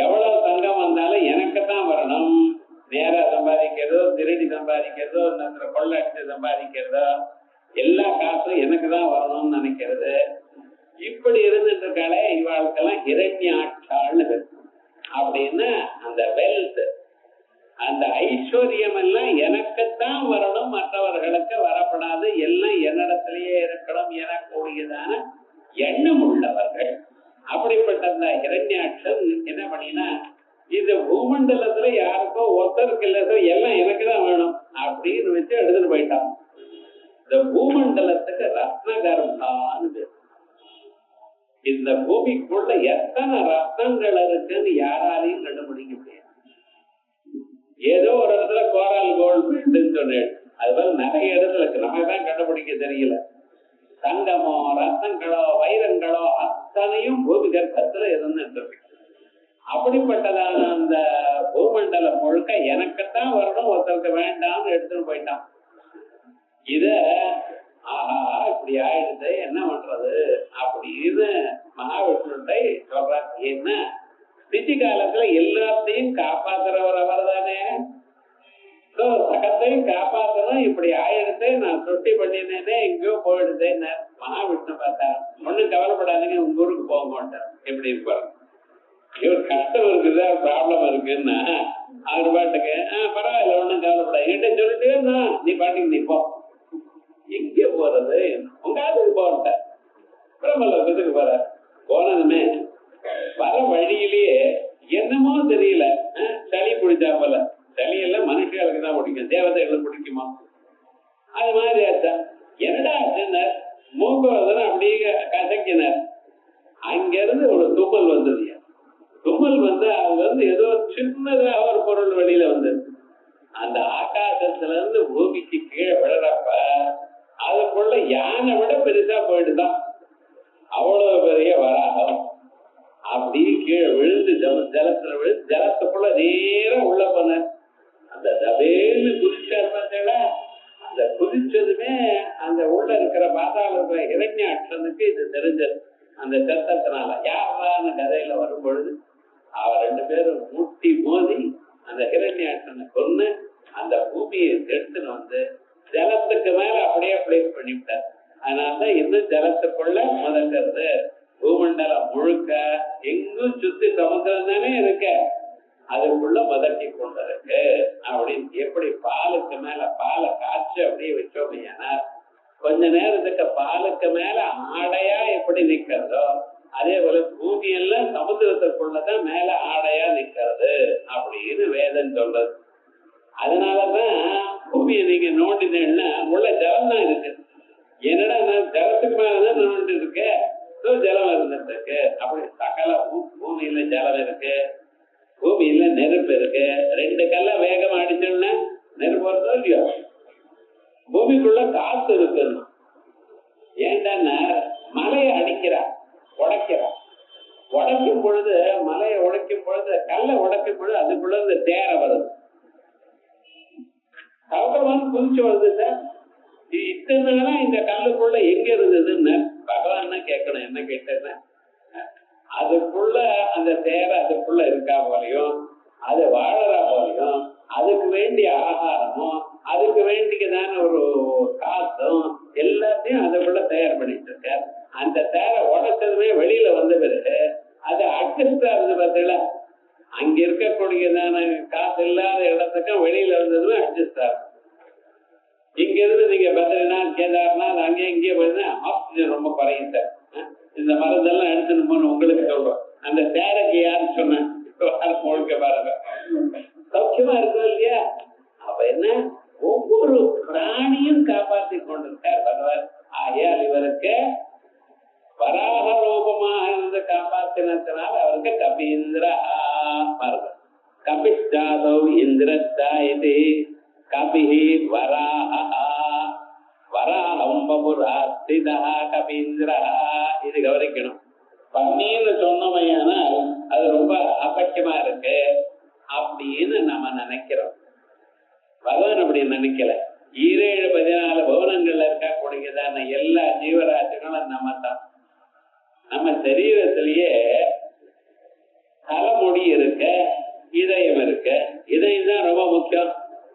எவ்வளவு தங்கம் வந்தாலும் எனக்கு தான் வரணும். நேரா சம்பாதிக்கிறதோ திருடி சம்பாதிக்கிறதோ கொள்ளை அடிச்சு சம்பாதிக்கிறதோ எல்லா காசும் எனக்கு தான் வரணும்னு நினைக்கிறது. இப்படி இருந்துட்டு இருக்காளே இவாளுக்கெல்லாம் ஹிரண்யாட்சாள்னு பேரு. அப்படின்னா அந்த வெல்த் ஐஸ்வர்யம் எல்லாம் எனக்குத்தான் வரணும், மற்றவர்களுக்கு வரப்படாது, எல்லாம் என்னிடத்திலேயே இருக்கணும் எனக்கூடியதான எண்ணம் உள்ளவர்கள். அப்படிப்பட்ட அந்த ஹிரண்யாட்சன் என்ன பண்ணினா, இந்த பூமண்டலத்துல யாருக்கோ ஒருத்தருக்கு இல்லதோ எல்லாம் எனக்கு தான் வேணும் அப்படின்னு வச்சு எடுத்துட்டு போயிட்டான். இந்த பூமண்டலத்துக்கு ரத்னகர்பான்னு பேர். இந்த பூமிக்குள்ள எத்தனை ரத்னங்கள் இருக்குன்னு யாராலையும் கண்டுபிடிக்க முடியாது. ஏதோ ஒரு இடத்துல கோரால் கோல்டு சொன்னேன், அது போல நிறைய இடத்துல இருக்கு, நமக்கு தான் கண்டுபிடிக்க தெரியல. தங்கமோ ரத்னங்களோ வைரங்களோ அத்தனையும் பூமி கர்ப்பத்துல இருந்துட்டு இருக்கு. அப்படிப்பட்டதான அந்த பூமண்டலம் முழுக்க எனக்குத்தான் வரணும், ஒருத்தருக்கு வேண்டாம்னு எடுத்துட்டு போயிட்டான். இத ஆஹா இப்படி ஆயிடுது, என்ன பண்றது அப்படின்னு மகாவிஷ்ணுட்டை சொல்றார். என்ன ஸ்திதி காலத்துல எல்லாத்தையும் காப்பாத்துறவர் அவர் தானே, சகத்தையும் காப்பாத்தணும். இப்படி ஆயிடுது, நான் சொட்டி பண்ணினேனே எங்கேயோ போயிடுதேன்னு மகாவிஷ்ணு பார்த்தார். ஒண்ணும் கவலைப்படாதீங்க, உங்க ஊருக்கு போக மாட்டார். எப்படி இருப்பாரு, இவர் கஷ்டம் இருக்குதா ப்ராப்ளம் இருக்குன்னா அவர் பாட்டுக்கு பரவாயில்ல ஒண்ணும் கவலைப்படாது என்கிட்ட சொல்லிட்டு நீ பாட்டுக்கு நீ போ. எங்க போறது, உங்க ஆத்துக்கு போட்ட பிரம்மலோகத்துக்கு போற. போனதுமே வர வழியிலேயே என்னமோ தெரியல சளி பிடிச்சா போல. சளி எல்லாம் மனுஷர்களுக்கு தான் பிடிக்கும், தேவதைகளுக்கு பிடிக்குமா? அது மாதிரி ஆச்சா. என்னடா ஆச்சுன்னார், மூக்கவதனை அப்படியே கசக்கினார். அங்கிருந்து ஒரு தும்மல் வந்தது. தும்மல் வந்து அவங்க வந்து ஏதோ சின்னதாக ஒரு பொருள் வெளியில வந்தது. அந்த ஆகாசத்துல இருந்து பூமிக்கு கீழே விழறப்ப அதுக்குள்ள யானை விட பெருசா போயிட்டுதான். அவ்வளவு பெரிய வராகம் அப்படியே கீழே விழுந்து ஜலத்துல விழுந்து ஜலத்துக்குள்ள நேரம் உள்ள போன. அந்த தபேன்னு குதிச்சார் பார்த்தீங்களா, அந்த குதிச்சதுமே அந்த உள்ள இருக்கிற பாதாள ஹிரண்யாட்சனுக்கு இது தெரிஞ்சது. அந்த சத்தத்தினால யாரான கதையில வரும் பொழுது அவர் ரெண்டு பேரும் முட்டி மோதி அந்த ஹிரண்யாட்சனை கொன்னு அந்த பூமியை எடுத்துன்னு வந்து ஜலத்துக்கு மேல அப்படியே பிளேஸ் பண்ணிவிட்டார். அதனாலதான் இன்னும் ஜலத்துக்குள்ள முதக்கிறது. பூமண்டலம் முழுக்க எங்கும் சுத்தி சமுத்திரம் தானே இருக்க, அதுக்குள்ள முதக்கி கொண்டிருக்கு. அப்படின்னு எப்படி பாலுக்கு மேல பாலை காய்ச்சி அப்படியே வச்சோமையானா கொஞ்ச நேரத்துக்கு பாலுக்கு மேல ஆடையா எப்படி நிக்கிறதோ அதே போல பூமி எல்லாம் சமுத்திரத்துக்குள்ளதான் மேல ஆடையா நிக்கிறது அப்படின்னு வேதம் சொல்றது. அதனாலதான் பூமியை நீங்க நோண்டினீங்கன்னா உள்ள ஜலம் தான் இருக்கு. என்னடா நான் ஜலத்துக்கு மேலதான் நோண்டி இருக்கேன், ஜலம் இருந்துட்டு இருக்கு. அப்படி சகல பூமியில ஜலம் இருக்கு, பூமியில நெருப்பு இருக்கு. ரெண்டு கல்ல வேகமா அடிச்சோம்னா நெருப்பு வருதோ இல்லையோ. பூமிக்குள்ள காத்து இருக்குன்னு ஏன்டா மலையை அடிக்கிறா உடைக்கிறா. உடைக்கும் பொழுது மலையை உடைக்கும் பொழுது கல்லை உடைக்கும் பொழுது அதுக்குள்ள இந்த தேர வருது, சவுக்கமான குதிச்சு வருது. சார் இத்தனை நாளா இந்த கல்லுக்குள்ள எங்க இருந்ததுன்னு பகவான் தான் கேட்கணும். என்ன கேட்டேன்னா அதுக்குள்ள அந்த தேர அதுக்குள்ள இருக்கா போலையும் அது வாழறா போலையும் அதுக்கு வேண்டிய ஆகாரமும் அதுக்கு வேண்டியதான ஒரு காத்தும் எல்லாத்தையும் அதுக்குள்ள தயார் பண்ணிட்டு இருக்க. அந்த தேரை உடைச்சதுமே வெளியில வந்த பிறகு அது அட்ஜஸ்ட் ஆகுது பார்த்தீங்களா. அங்க இருக்கக்கூடியதான காத்து இல்லாத இடத்துக்கும் வெளியில வந்ததுமே அட்ஜஸ்ட் ஆகும். இங்க இருந்து நீங்க பத்ரிநாத் கேதார்நாத் அங்கே இங்கே போயிருந்தா ஆக்சிஜன் ரொம்ப குறையும் சார். இந்த மருந்தெல்லாம் எடுத்துன்னு போன உங்களுக்கு சொல்றோம். அந்த தேரைக்கு யாரு சொன்ன முழுக்க பாருங்க சௌக்கியமா இருக்கும் இல்லையா. அப்ப என்ன ஒவ்வொரு பிராணியும் காப்பாற்றி கொண்டிருக்கார் பகவான். ஆகையால் இவருக்கு வராக ரூபமாக இருந்து காப்பாற்றினத்தினால் அவருக்கு கபீந்திரா பாருங்க. கபிஷ்டாதோ இந்திரஸ்தாயதே கபிஹி வராஹ வராஹம் பபுராஸ்திதா கபீந்திரா. இது கவனிக்கணும். பன்னின்னு சொன்னமையானால் அது ரொம்ப அபக்கியமா இருக்கு அப்படின்னு நம்ம நினைக்கிறோம். பகவான் அப்படி நினைக்கல. 17-14 பவனங்கள்ல இருக்கக்கூடியதான எல்லா ஜீவராசிகளும் நம்ம தான். நம்ம சரீரத்திலேயே தலைமுடி இருக்க, இதயம் இருக்க. இதயம் தான் ரொம்ப முக்கியம்,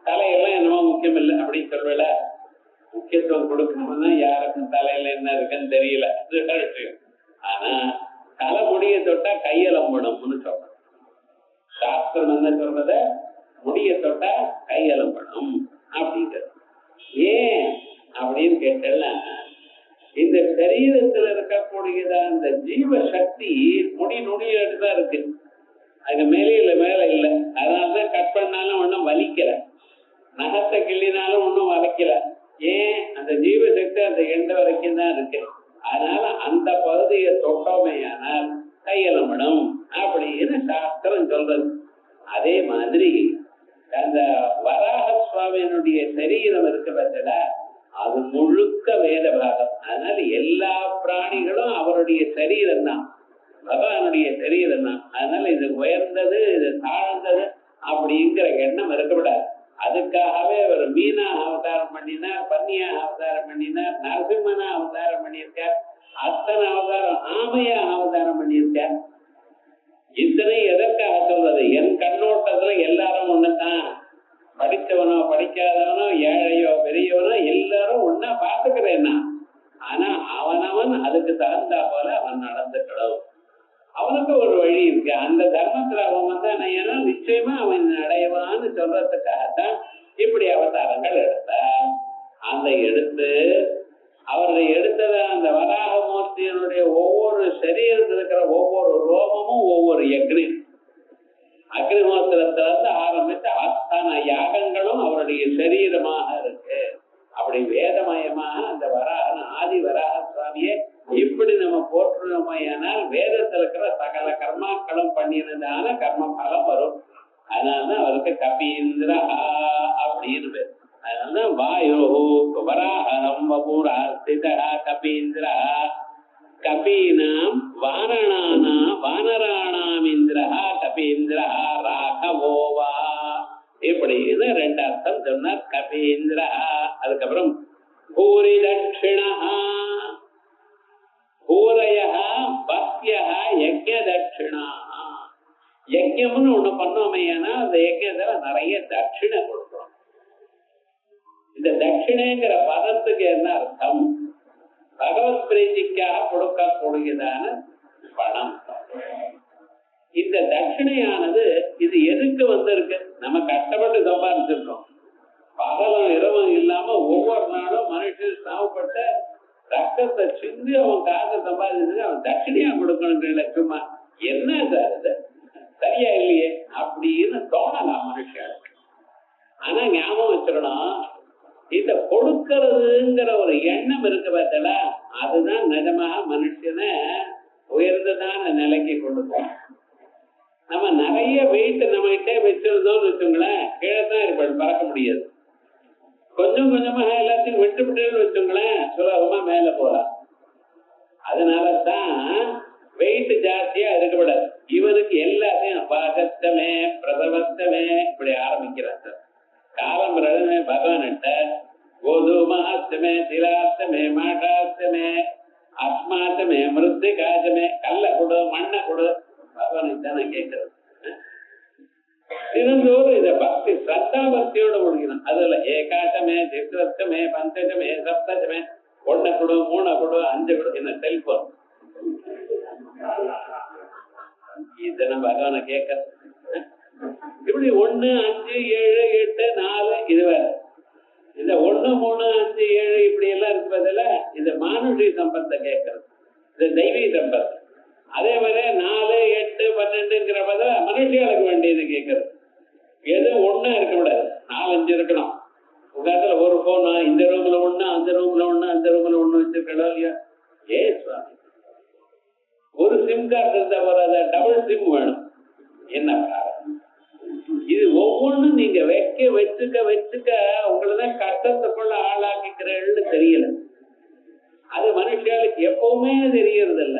தலையெல்லாம் என்னமோ முக்கியம் இல்லை அப்படின்னு சொல்வல. முக்கியத்துவம் கொடுக்காம தான் யாருக்கும் தலையில என்ன இருக்குன்னு தெரியல. ஆனா தலைமுடியை தொட்டா கையெலம்பணும்னு சொல்றோம். சாஸ்திரம் என்ன சொல்றத முடி மணியை தொட்டா கையலப்படும் அப்படிங்கிறது. ஏன் அப்படின்னு கேட்டா, இந்த சரீரத்துல இருக்கக்கூடியத அந்த ஜீவ சக்தி நொடி நொடியோடு தான் இருக்கு, அது மேல இல்லை. அதனாலதான் கட் பண்ணாலும் ஒன்றும் வலிக்கல, நகத்தை கிள்ளினாலும் ஒன்றும் வலிக்கல. ஏன்? அந்த ஜீவ சக்தி அந்த எண்டு வரைக்கும் தான் இருக்கு. அதனால அந்த பகுதியை தொட்டோமையானால் கையலமிடும் அப்படின்னு சாஸ்திரம் சொல்றது. அதே மாதிரி அந்த வராக சுவாமியினுடைய சரீரம் இருக்க பட்சல அது முழுக்க வேத பாகம். அதனால எல்லா பிராணிகளும் அவருடைய சரீரம் தான், பகவானுடைய சரீரம் தான். அதனால இது உயர்ந்தது இது தாழ்ந்தது அப்படிங்கிற எண்ணம் இருக்கக்கூடாது. அதுக்காகவே அவர் மீனா அவதாரம் பண்ணினார், பன்னியா அவதாரம் பண்ணினார், நரசிம்மனா அவதாரம் பண்ணியிருக்கார், அத்தனை அவதாரம் ஆமையா அவதாரம் பண்ணியிருக்கார். இத்தனை எதற்காக சொல்றது? என் கண்ணோட்டத்துல எல்லாரும் ஒண்ணுதான், படித்தவனோ படிக்காதவனோ ஏழையோ பெரியவனோ எல்லாரும் ஒன்னா பார்த்துக்கிறேன்னா. ஆனா அவனவன் அதுக்கு தகுந்தா போல அவன் நடந்துக்கணும். அவனுக்கு ஒரு வழி இருக்கு. அந்த தர்மத்துல அவன் வந்தானா நிச்சயமா அவன் அடையவான்னு சொல்றதுக்காகத்தான் இப்படி அவதாரங்கள் எடுத்தா. அந்த எடுத்து அவருடைய எடுத்தத அந்த வராகமூர்த்தியினுடைய ஒவ்வொரு சரீரத்தில் இருக்கிற ஒவ்வொரு ரோமமும் ஒவ்வொரு அக்னிஹோத்திரத்துல இருந்து ஆரம்பித்து அத்தனை யாகங்களும் அவருடைய சரீரமாக இருக்கு. அப்படி வேதமயமாக அந்த வராக ஆதி வராக சுவாமியை இப்படி நம்ம போற்றுமையானால் வேதத்தில் இருக்கிற சகல கர்மாக்களும் பண்ணியிருந்தான கர்ம பலம் வரும். அதனாலதான் அவருக்கு கபீந்திரா அப்படின்னு பேர். அதனாலதான் வாயோ வராகம் வபூரார்த்திதா கபீந்திரா கபீனாம் வானராணாம் இந்திரா கபீந்திரா ராகவோவா இப்படின்னு ரெண்டு அர்த்தம் சொன்னார் கபீந்திரா. அதுக்கப்புறம் பூரி தட்சிணா பூரயா பக்தியா யஜ்ய தட்சிணா. யஜ்யம்னு ஒண்ணு பண்ணோமையானா அந்த யஜ்யத்துல நிறைய தட்சிணை கொடுக்கணும். இந்த தட்சிணைங்கிற பதத்துக்கு என்ன அர்த்தம்? பகவத் பிரீதிக்காக கொடுக்கக்கூடியதான பணம். இந்த தட்சிணையானது இது எதுக்கு வந்திருக்கு? நம்ம கஷ்டப்பட்டு சம்பாதிச்சிருக்கோம். பகலும் இரவும் இல்லாம ஒவ்வொரு நாளும் மனுஷன் சாவப்பட்ட ரத்தத்தை சிந்தி அவன் காசை சம்பாதிச்சு அவன் தட்சிணையா கொடுக்கணும். சும்மா என்ன சார் இது சரியா இல்லையே அப்படின்னு தோணலாம் மனுஷனுக்கு. ஆனா ஞாபகம் வச்சிடணும், இந்த கொடுக்கறதுங்கிற ஒரு எண்ணம் இருக்கு பார்த்தல, அதுதான் நிஜமாக மனுஷனை உயர்ந்ததான நிலைக்கு கொடுக்கும். நம்ம நிறைய வெயிட் நம்ம கிட்டே வச்சிருந்தோம்னு வச்சுங்களேன், கீழே தான் இருப்பேன், பறக்க முடியாது. கொஞ்சம் கொஞ்சமாக எல்லாத்தையும் விட்டுவிட்டேன்னு வச்சுங்களேன், சுலபமா மேல போகலாம். அதனாலதான் வெயிட் ஜாஸ்தியா இருக்கக்கூடாது. இவனுக்கு எல்லாத்தையும் பாகத்தமே பிரசவத்தமே இப்படி ஆரம்பிக்கிறார். காலம் பகவான்கிட்ட கோதுமாஸ்தமே திலாஸ்தமே மாட்டாஸ்தமே அஸ்மாத்தமே மிருத்திகாஜமே கல்ல கொடு மண்ணை கொடு பகவானுக்கு தான் நான் கேட்கறது. தினந்தோறும் இத பக்தி ஸ்ரத்தா பக்தியோட முடிக்கணும். அதுல ஏகாட்டமே சித்திரத்தமே பஞ்சமே சப்தமே ஒன்ன கொடு மூணை கொடு அஞ்சு கொடு. என்ன செல்போன் இத நம்ம பகவானை கேட்கறது. இப்படி 1 5 7 8 4 இது வேற. இந்த 1 3 5 7 இப்படி எல்லாம் இருப்பதில்ல, இந்த மானுஷி சம்பத்தை கேட்கறது, இந்த தெய்வீ சம்பத். அதே மாதிரி 4 8 12ங்கிற மனுஷியாளுக்கு வேண்டியது கேட்கறது. எதுவும் ஒண்ணா இருக்கக்கூடாது, 4 5 இருக்கணும். உதாரணத்துல ஒரு போன் இந்த ரூம்ல ஒண்ணு அந்த ரூம்ல ஒண்ணு அந்த ரூம்ல ஒண்ணு வச்சிருக்கணும் இல்லையா? ஏ சுவாமி, ஒரு சிம் கார்டு இருந்தா போறாத, டபுள் சிம் வேணும். என்ன இது ஒவ்வொன்றும் நீங்க வச்சுக்க உங்களதான் கஷ்டத்துக்குள்ள ஆளாக்கிக்கிறேன்னு தெரியல. அது மனுஷாளுக்கு எப்பவுமே தெரியறது இல்ல.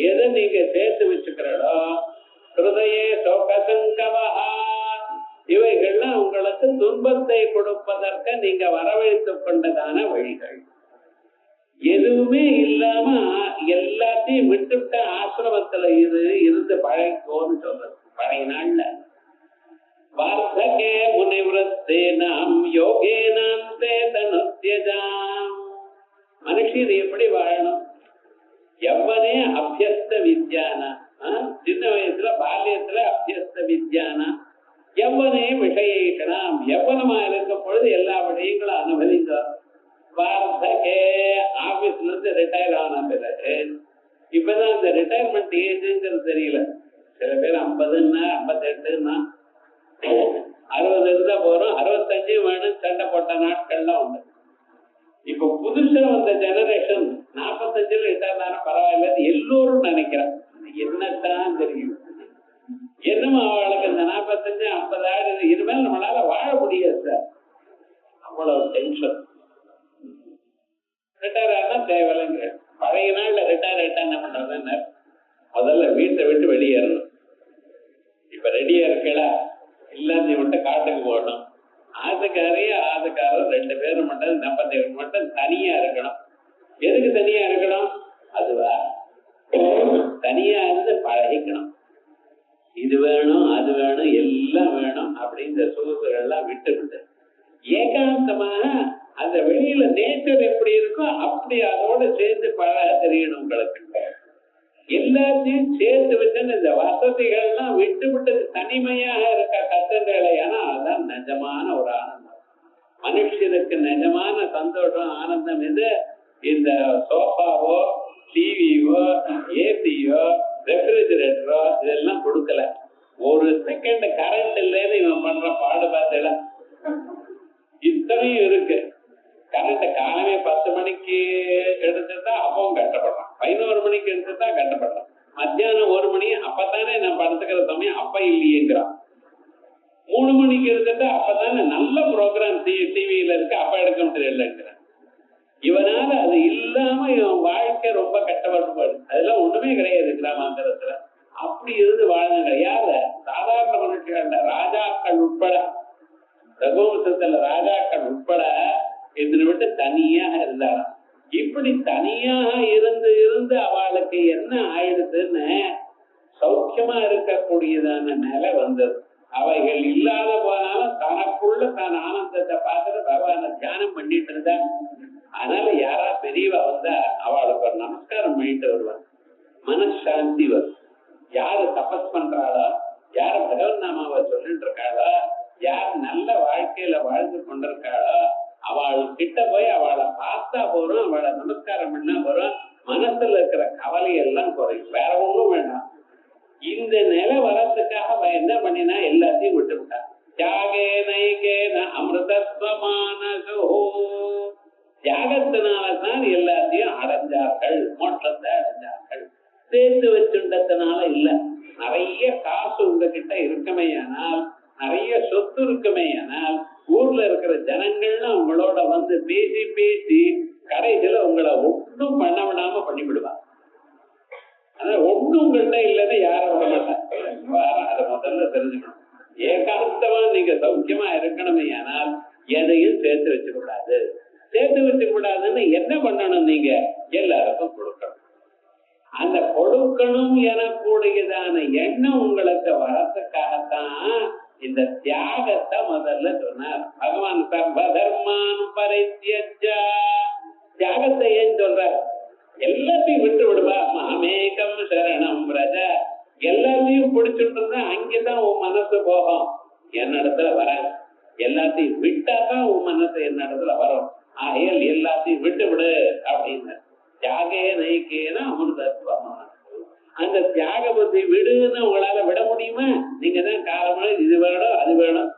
எதை நீங்க சேர்த்து வச்சுக்கிறோ ஹிருதயே சோகசங்கவா, இவைகள்லாம் உங்களுக்கு துன்பத்தை கொடுப்பதற்கு நீங்க வரவழைத்துக் கொண்டதான வழிகள். எதுவுமே இல்லாம எல்லாத்தையும் விட்டுவிட்ட ஆசிரமத்துல இருந்து பழகிக்கோன்னு சொல்றது. பழைய நாள்ல வார்த்தகே முனிவரத்தே நாம் யோகே நாம் சேதனுத்யஜாம். மனுஷன் எப்படி வாழணும்? எவ்வனே அபியஸ்த வித்யானா, சின்ன வயசுல பால்யத்துல அபியஸ்த வித்யானா எவ்வனே விஷயை எவ்வளமா இருக்கும் பொழுது எல்லா விஷயங்களும் அனுபவித்தோம். வார்த்தகே ஆபீஸ்ல இருந்து ரிட்டையர் ஆன பிறகு இப்பதான் இந்த ரிட்டையர்மெண்ட் ஏஜ்ங்கிறது தெரியல. சில பேர் 50ன்னா 58ன்னா 60 இருந்தா போறோம், 65 வேணும் சண்டை போட்ட நாட்கள்லாம் உண்டு. இப்ப புதுசா வந்த ஜெனரேஷன் 45ல ரிட்டையர் பரவாயில்ல எல்லோரும் நினைக்கிறான். என்னத்தான் தெரியும், என்னமோ அவளுக்கு இந்த 45 50 ஆயிரம் இனிமேல் நம்மளால வாழ முடியாது சார், அவ்வளவு டென்ஷன். ரிட்டையர் ஆனா தேவையில்லைங்க. பழைய நாள்ல ரிட்டையர் ஆயிட்டா என்ன பண்றதுன்னு முதல்ல வீட்டை விட்டு வெளியேறணும். இப்ப ரெடியா இருக்கா எல்லாத்தையும் மட்டும் காட்டுக்கு போகணும். ஆதுக்காரர் 2 பேரும் மட்டும் தம்பதிகள் மட்டும் தனியா இருக்கணும். எதுக்கு தனியா இருக்கணும்? அதுவா தனியா இருந்து பழகிக்கணும். இது வேணும் அது வேணும் எல்லாம் வேணும் அப்படிங்கிற சொகுசுகள் எல்லாம் விட்டு ஏகாந்தமாக அந்த வெளியில நேச்சர் எப்படி இருக்கோ அப்படி அதோட சேர்ந்து பழக தெரியணும். உங்களுக்கு எல்லாத்தையும் சேர்த்து வச்சு இந்த வசதிகள்லாம் விட்டு தனிமையாக இருக்க கத்துங்களை, ஏன்னா அதுதான் நிஜமான ஒரு ஆனந்தம். மனுஷனுக்கு நிஜமான சந்தோஷம் ஆனந்தம் இது இந்த சோஃபாவோ டிவியோ ஏசியோ ரெஃப்ரிஜிரேட்டரோ இதெல்லாம் கொடுக்கல. ஒரு செகண்ட் கரண்ட் இல்லைன்னு இவன் பண்ற பாடு பார்த்தல இத்தனையும் இருக்கு. கரண்ட் காலமே 10 மணிக்கு எடுத்துட்டா அப்பவும் கட்டப்படுறான், 11 மணிக்கு எடுத்துட்டா கட்டப்படுறான், மத்தியானம் 1 மணி அப்பதானே நான் படுத்துக்கிற சமயம் அப்ப இல்லையேங்கிறான், 3 மணிக்கு எடுத்துட்டா அப்பதானே நல்ல ப்ரோக்ராம் டிவியில இருக்கு அப்ப எடுக்க முடியலங்கிறான். இவனால அது இல்லாம இவன் வாழ்க்கை ரொம்ப கட்டப்படுது. அதெல்லாம் ஒண்ணுமே கிடையாது கிராமாந்தரத்துல. அப்படி இருந்து வாழ்ந்தாங்க யார சாதாரண மனுஷன், ராஜாக்கள் உட்பட, ரகுவம்சத்துல ராஜாக்கள் உட்பட இதனை விட்டு தனியாக இருந்தாராம். இப்படி தனியாக இருந்து இருந்து அவளுக்கு என்ன ஆயிடுதுன்னு சௌக்கியமா இருக்கக்கூடியதான நிலை வந்தது. அவைகள் இல்லாத போனாலும் தனக்குள்ள தான் ஆனந்தத்தை பார்த்துட்டு பகவான தியானம் பண்ணிட்டு இருந்தா. அதனால யாரா பெரியவா வந்தா அவளுக்கு ஒரு நமஸ்காரம் பண்ணிட்டு வருவான், மனசாந்தி வரும். யாரு தபஸ் பண்றாளோ, யாரு பகவன் நாமாவை சொல்லிட்டு இருக்காளோ, யார் நல்ல வாழ்க்கையில வாழ்ந்து கொண்டிருக்காளோ அவள் கிட்ட போய் அவளை பார்த்தா போறோம், அவளை நமஸ்காரம் பண்ணா போறோம், மனசுல இருக்கிற கவலை எல்லாம் குறையும். வேற ஒண்ணும் வேண்டாம். இந்த நிலை வரத்துக்காக அவன் என்ன பண்ணினா எல்லாத்தையும் விட்டு விட்டா. தியாகே நைகேன அமிர்தத்வமானசோ, தியாகத்தினால்தான் எல்லாத்தையும் அடைஞ்சார்கள், மோட்சத்தை அடைஞ்சார்கள். சேர்த்து வச்சுண்டத்தினால இல்ல. நிறைய காசு உங்ககிட்ட இருக்குமே ஆனால், நிறைய சொத்து இருக்குமே ஆனால், ஊர்ல இருக்கிற ஜனங்கள்லாம் உங்களோட வந்து பேசி பேசி கடைசியில உங்களை ஒன்றும் பண்ண விடாம பண்ணிவிடுவாங்க. ஆனா ஒண்ணும் உங்கள்கிட்ட இல்லைன்னு யாரும் விட மாட்டாங்க. அதை முதல்ல தெரிஞ்சுக்கணும். ஏகாந்தமா நீங்க சௌக்கியமா இருக்கணுமே ஆனால் எதையும் சேர்த்து வச்சு கூடாது. சேர்த்து வச்சு கூடாதுன்னு என்ன பண்ணணும்? நீங்க எல்லாருக்கும் கொடுக்கணும். அந்த கொடுக்கணும் எனக்கூடியதான எண்ணம் உங்களுக்கு வரத்துக்காகத்தான் இந்த தியாகத்தை முதல்ல சொன்னார் பகவான். சர்வதர்மான் பரித்யஜ்ய, தியாகத்தை ஏன் சொல்றார்? எல்லாத்தையும் விட்டு விடுவா. மாமேகம் சரணம் பிரஜ, எல்லாத்தையும் பிடிச்சுட்டு இருந்தா அங்கேதான் உன் மனசு போகும், என்னிடத்துல வராது. எல்லாத்தையும் விட்டாதான் உன் மனசு என்னிடத்துல வரும். ஆகையால் எல்லாத்தையும் விட்டு விடு அப்படின்னு. தியாகே நைக்கேன அமிர்தத்வமான, அந்த தியாக புத்தி விடுன்னு உங்களால விட முடியுமா? நீங்க தான் காலமான இது வேணும் அது வேணும்.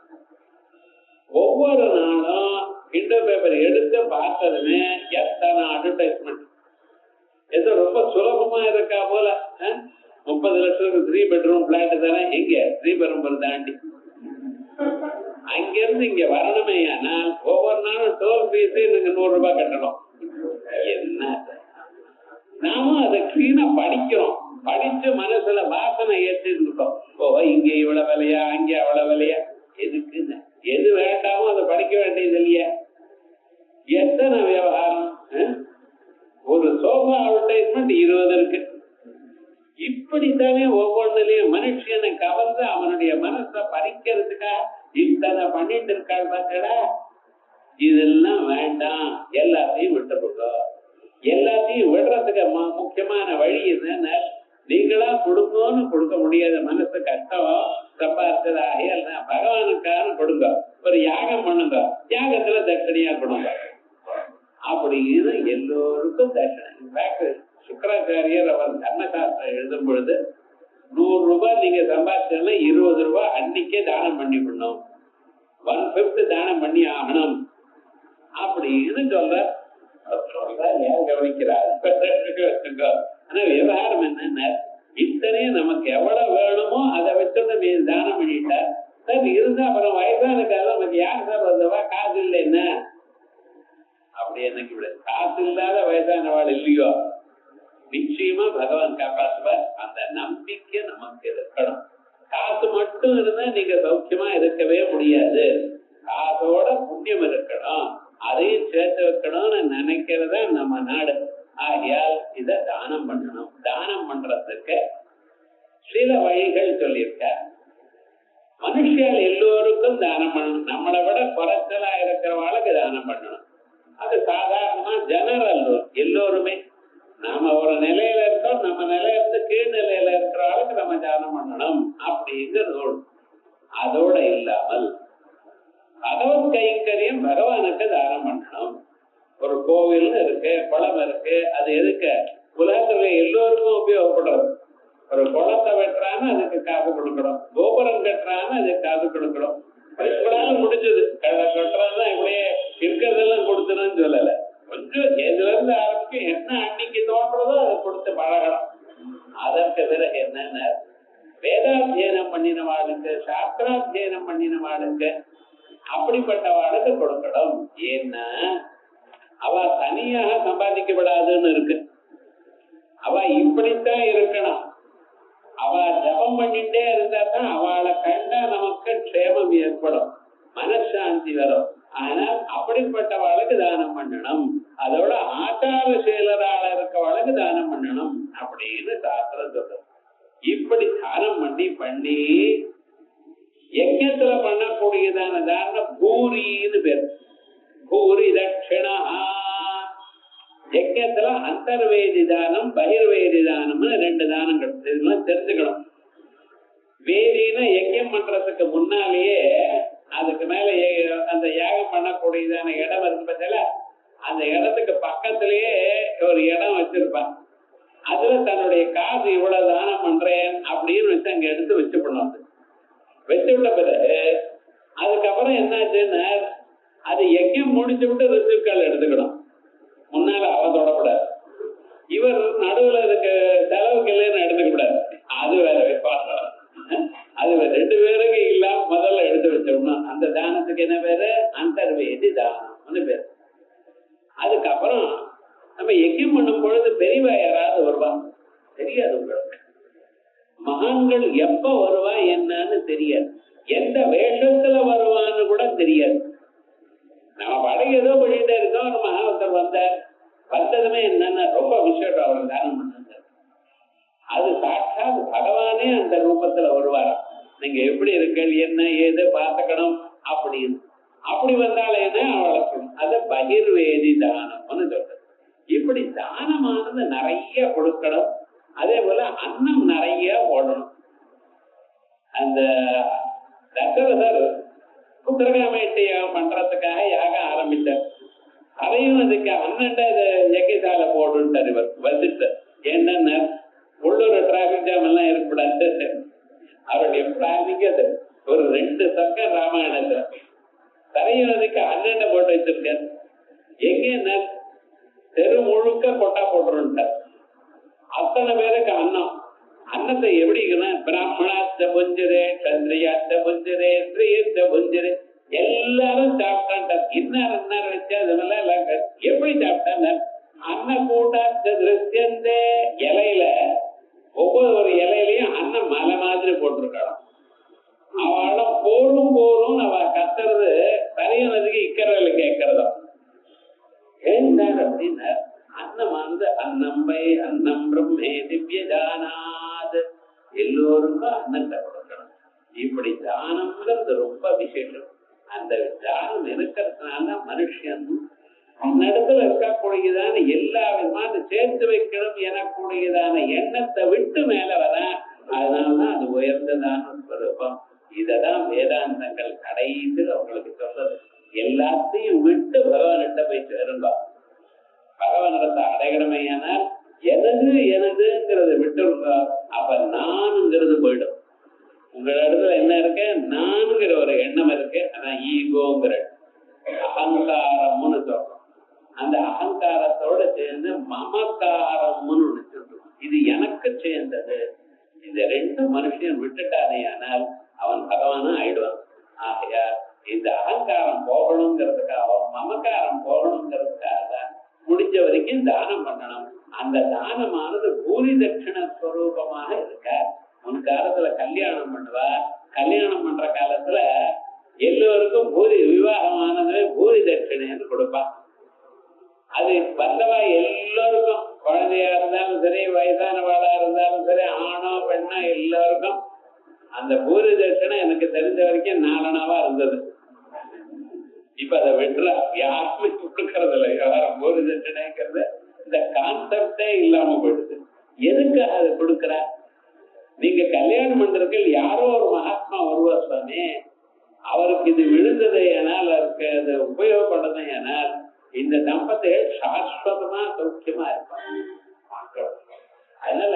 ஒவ்வொரு நாளும் இண்டோ பேப்பர் எடுத்து பார்த்ததுமே எத்தனை அட்வர்டைஸ்மெண்ட். ஏதோ ரொம்ப சுலபமா இருக்கா போல. 30 லட்சத்துக்கு 3 பெட்ரூம் பிளாட் தானே, எங்க ஸ்ரீபெரும்புரம் தாண்டி அங்கிருந்து இங்க வரணுமே ஆனால் ஒவ்வொரு நாளும் டோல் ஃபீஸ் நீங்க 100 ரூபாய் கட்டணும். என்ன நாமும் அதை கிளீனா படிக்கிறோம், படிச்சு மனசுல வாசனை ஏற்றிட்டு இருக்கோம். ஓ இங்க இவ்வளவு விலையா, அங்க அவ்வளவு விலையா, எதுக்குன்னு எது வேண்டாமோ அதை படிக்க வேண்டியது இல்லையா? எத்தனை விவகாரம். ஒரு சோஃபா அட்வர்டைஸ்மெண்ட் 20 இருக்கு. இப்படித்தானே ஒவ்வொன்றுலயும் மனுஷனை கவர்ந்து அவனுடைய மனசை பறிக்கிறதுக்காக இத்தனை பண்ணிட்டு இருக்காள் பார்த்தா. இதெல்லாம் வேண்டாம், எல்லாத்தையும் விட்டுருக்கோ. எல்லாத்தையும் விடுறதுக்கு முக்கியமான வழி என்னன்னா, நீங்களா கொடுங்கன்னு கொடுக்க முடியாத மனசு கஷ்டம் சம்பாதிச்சதாக பகவானுக்காக கொடுங்க. ஒரு யாக பண்ணுங்க, தியாகத்துல தட்சணையா கொடுங்க அப்படின்னு எல்லோருக்கும் தட்சணை. இன்ஃபேக்ட் சுக்கராச்சாரியர் அவர் தர்மசாஸ்திரம் எழுதும் பொழுது 100 ரூபாய் நீங்க சம்பாதிச்சா 20 ரூபாய் அன்னைக்கே தானம் பண்ணி விடணும், 1/5 தானம் பண்ணி ஆகணும் அப்படின்னு சொல்ற. ஏன் கவனிக்கிறார்? ஆனா விவகாரம் என்னன்னா, இத்தனையும் நமக்கு எவ்வளவு வேணுமோ அதை வச்சுட்டு நீ தானம் பண்ணிட்ட சார் இருந்தா அப்புறம் வயசான காலம் நமக்கு யார் சார் வந்தவா, காசு இல்லை என்ன அப்படி எனக்கு விட காசு இல்லாத வயசானவாள் இல்லையோ, நிச்சயமா பகவான் காப்பாற்றுவார். அந்த நம்பிக்கை நமக்கு இருக்கணும். காசு மட்டும் இருந்தா நீங்க சௌக்கியமா இருக்கவே முடியாது. காசோட புண்ணியம் இருக்கணும், அதையும் சேர்த்து வைக்கணும்னு நினைக்கிறதா நம்ம நாடு. ஆகையால் இத தானம் பண்ணணும். தானம் பண்றதுக்கு சில வழிகள் சொல்லியிருக்க. மனுஷியால் எல்லோருக்கும் தானம் பண்ணணும். நம்மளை விட குறைச்சலா இருக்கிறவாளுக்கு தானம் பண்ணணும். அது சாதாரணமா ஜெனரல் எல்லோருமே நாம ஒரு நிலையில இருக்கோம், நம்ம நிலையிலிருந்து கீழ் நிலையில இருக்கிற ஆளுக்கு நம்ம தானம் பண்ணணும் அப்படிங்கிற ரூல். அதோட இல்லாமல் பகவத் கைங்கரியம் பகவானுக்கு தானம் பண்ணணும். ஒரு கோவில் இருக்கு, குளம் இருக்கு, அது எதுக்கு? உலகத்துல எல்லோருக்கும் உபயோகப்படுறது. ஒரு குளத்தை வெட்டுறான்னு அதுக்கு காசு கொடுக்கணும், கோபுரம் கட்டுறான்னு அதுக்கு காசு கொடுக்கணும். இவ்வளவு முடிஞ்சது கட்டுறதுதான் இப்படியே இருக்கிறதெல்லாம் கொடுத்துருன்னு சொல்லல. கொஞ்சம் எதுல இருந்து ஆரம்பிச்சு என்ன அன்னைக்கு தோன்றதோ அதை கொடுத்து பழகணும். அதற்கு பிறகு என்னென்ன வேதாத்தியனம் பண்ணினவாளுக்கு, சாஸ்திராத்தியனம் பண்ணினவாளுக்கு, அப்படிப்பட்ட வாழ்க்கை கொடுக்கணும். ஏன்னா அவ தனியாக சம்பாதிக்கப்படாதுன்னு இருக்கு. அவ இப்படித்தான் இருக்கணும். அவ ஜபம் பண்ணிட்டே இருந்தா தான் அவளை கண்டா நமக்கு க்ஷேமம் ஏற்படும், மனசாந்தி வரும். ஆனால் அப்படிப்பட்டவாளுக்கு தானம் பண்ணணும். அதோட ஆச்சார செயலரால இருக்கவாளுக்கு தானம் பண்ணணும் அப்படின்னு சாஸ்திரம் சொல்றது. இப்படி தானம் பண்ணி யஜ்ஞத்துல பண்ணக்கூடியதான தானம் பூரின்னு பேர். பூரி தட்சிணா. யஜ்ஞத்துல அந்தர்வேதி தானம், பகிர்வேதி தானம்னு 2 தானங்கள். இதெல்லாம் தெரிஞ்சுக்கணும். வேதினா யஜ்ஞம் பண்றதுக்கு முன்னாலேயே அதுக்கு மேல அந்த யாகம் பண்ணக்கூடியதான இடம் இருக்கு பார்த்தல, அந்த இடத்துக்கு பக்கத்திலேயே ஒரு இடம் வச்சிருப்பான். அதுல தன்னுடைய காசு இவ்வளவு தானம் பண்றேன் அப்படின்னு வச்சு அங்க எடுத்து வச்சு பண்ணுவாங்க. வச்சு விட்ட பிறகு அதுக்கப்புறம் என்னாச்சுன்னா அது யஜ்ஞம் முடிச்சு விட்டு ரிசிப்ட்கள் எடுத்துக்கணும். முன்னால அவ தொடக்கூடாது. இவர் நடுவுல இருக்க செலவுக்கு இல்லைன்னு எடுத்துக்க கூடாது. அது வேற வைப்பாங்க. அது 2 பேருக்கு இல்லாம முதல்ல எடுத்து வச்சோம்னா அந்த தானத்துக்கு என்ன பேரு? அந்தர்வேதி தானம்னு பேரு. அதுக்கப்புறம் நம்ம யஜ்ஞம் பண்ணும் பொழுது பெரியவா யாராவது வருவா, தெரியாது உங்களுக்கு. மகான்கள் எப்ப வருவா என்னன்னு தெரியாது, எந்த வேஷத்துல வருவான்னு கூட தெரியாது. நம்ம படகு ஏதோ பண்ணிட்டே இருக்கோம், ஒரு மகாவத்தர் வந்ததுமே என்னன்னா ரொம்ப விசேஷம், அவர் தானம் பண்ணாங்க. அது சாட்சாத் பகவானே அந்த ரூபத்துல வருவாராம். நீங்க எப்படி இருக்கீங்க, என்ன ஏது பார்த்துக்கணும் அப்படின்னு. அப்படி வந்தாலே என்ன வளர்க்கணும். அது பகிர்வேதி தானம்னு சொல்றது. இப்படி தானமானது நிறைய கொடுக்கணும். அதே போல அன்னம் நிறைய போடணும். அந்த தசரதர் புத்திரகாமேட்டை பண்றதுக்காக யாகம் ஆரம்பித்தார். அதையும் அதுக்கு அண்ணன்ட யஜ்ஞசாலை போடுன்ட்டார் இவர் வந்துட்டு. என்னன்னா உள்ளூர் டிராபிக் ஜாம் எல்லாம் இருக்கக்கூடாது. அவருடைய பிளானிங் அது. ஒரு 2 சக்கம் ராமாயணத்துல தரையுறதுக்கு அண்ணன்ட போட்டு வச்சிருக்காரு. எங்க தெரு முழுக்க கொட்டா போட்டுருன்ட்டார். அத்தனை பேருக்கு அன்னம். அன்னத்தை எப்படிங்கன்னா பிராமணாத்த புஞ்சரே, சந்திரியாத்த புஞ்சரே, ஸ்ரீயத்த புஞ்சரே, எல்லாரும் சாப்பிட்டான். இன்னார் வச்சா அதெல்லாம் எப்படி சாப்பிட்டாங்க? அன்ன கூட்டாத்த திருஷ்யந்தே. இலையில ஒவ்வொரு இலையிலையும் அன்னம் மலை மாதிரி போட்டிருக்காள். அவள போரும் அவ கத்துறது தரையுறதுக்கு இக்கரையில கேட்கறதா. ஏன்னார் அப்படின்னா அன்னமானது அன்னம்பை அன்னம் பிரம்மே திவ்ய தானாத். எல்லோருக்கும் அன்னத்தை கொடுக்கணும். இப்படி தானம்ங்கிறது ரொம்ப விசேஷம். அந்த தானம் இருக்கிறதுனால மனுஷன் தன்னிடத்துல இருக்கக்கூடியதான எல்லா விதமான சேர்த்து வைக்கணும் எனக்கூடியதான எண்ணத்தை விட்டு மேல வர. அதனாலதான் அது உயர்ந்ததான ஸ்வரூபம். இததான் வேதாந்தங்கள் கடைசியில் அவங்களுக்கு சொல்றது. எல்லாத்தையும் விட்டு பகவான்கிட்ட போய் சேருங்க. பகவானிடத்தை அடையணுமையானால் எனது எனதுங்கிறத விட்டுருங்க. அப்ப நானுங்கிறது போயிடும். உங்க இடத்துல என்ன இருக்கு? நானுங்கிற ஒரு எண்ணம் இருக்கு. அதான் ஈகோங்கிற அகங்காரம்னு சொல்றோம். அந்த அகங்காரத்தோட சேர்ந்து மமக்காரம்னு ஒண்ணு சொல்றோம். இது எனக்கு சேர்ந்தது. இந்த ரெண்டு மனுஷன் விட்டுட்டானே ஆனால் அவன் பகவானும் ஆயிடுவான். ஆகையா இந்த அகங்காரம் போகணுங்கிறதுக்காக, மமக்காரம் போகணுங்கிறதுக்காக தான் முடிஞ்ச வரைக்கும் தானம் பண்ணணும். அந்த தானமானது பூரி தட்சிண ஸ்வரூபமாக இருக்க. முன் காலத்துல கல்யாணம் பண்ணுவா. கல்யாணம் பண்ற காலத்துல எல்லோருக்கும் பூரி விவாகமானது பூரி தட்சிணைன்னு கொடுப்பா. அது வந்தவா எல்லோருக்கும், குழந்தையா இருந்தாலும் சரி, வயதானவாளா இருந்தாலும் சரி, ஆணோ பெண்ணோ எல்லோருக்கும் அந்த பூரி தட்சிணை எனக்கு தெரிஞ்ச வரைக்கும் 4 அணாவா இருந்தது. இப்ப அதை விட்டுறா, யாருமே கொடுக்கறது இல்லை. யாரும் பூரி தட்சிணைங்கிறது இந்த கான்செப்டே இல்லாம போயிடுது. எதுக்காக அதை கொடுக்குற? நீங்க கல்யாணம் பண்றதுக்கு யாரோ ஒரு மகாத்மா வருவார் சுவாமி, அவருக்கு இது விழுந்தது ஏனால், அவருக்கு அது உபயோகப்படுறது ஏனால் இந்த தம்பதிகள் சாஸ்வதமா சௌக்கியமா இருப்பாங்க. அதனால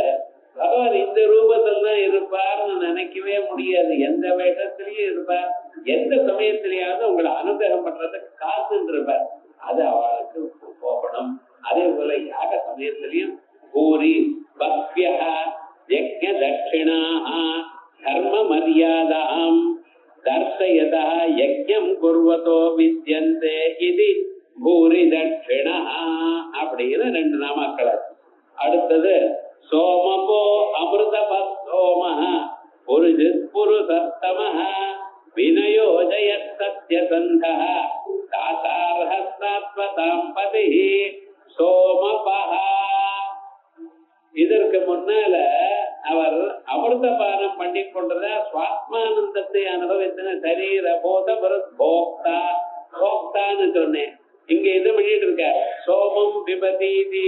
பகவான் இந்த ரூபத்தில் தான் இருப்பார்னு நினைக்கவே முடியாது. எந்த வேஷத்திலையும் இருப்பார். எந்த சமயத்திலேயாவது உங்களை அனுகிரகம் பண்றதுக்கு காத்துன்னு இருப்பார். அது அவளுக்கு போகணும். அதே போல யாக சமயத்திலையும் பூரி பக்யா யஜ்ஞ தட்சிணாஹ தர்ம மரியாதாம் தர்சயதா யஜ்ஞம் குர்வதோ வித்யந்தே இது பூரி தட்சிணா அப்படின்னு 2 நாமாக்கள். அடுத்தது சோமபோ அமிர்தப சோம புருஷத்தம வினயோஜய சத்யசந்த தாசார்ஹஸ்தாத்வதாம் பதி சோமபஹ. இதற்கு முன்னால அவர் அமிர்தபானம் பண்ணி கொண்டதா சுவாத்மானந்தத்தை அனுபவித்த சரீர போத போக்தா போக்தான்னு சொன்னேன். இங்க இது பண்ணிட்டு இருக்க சோமம் விபதீதி.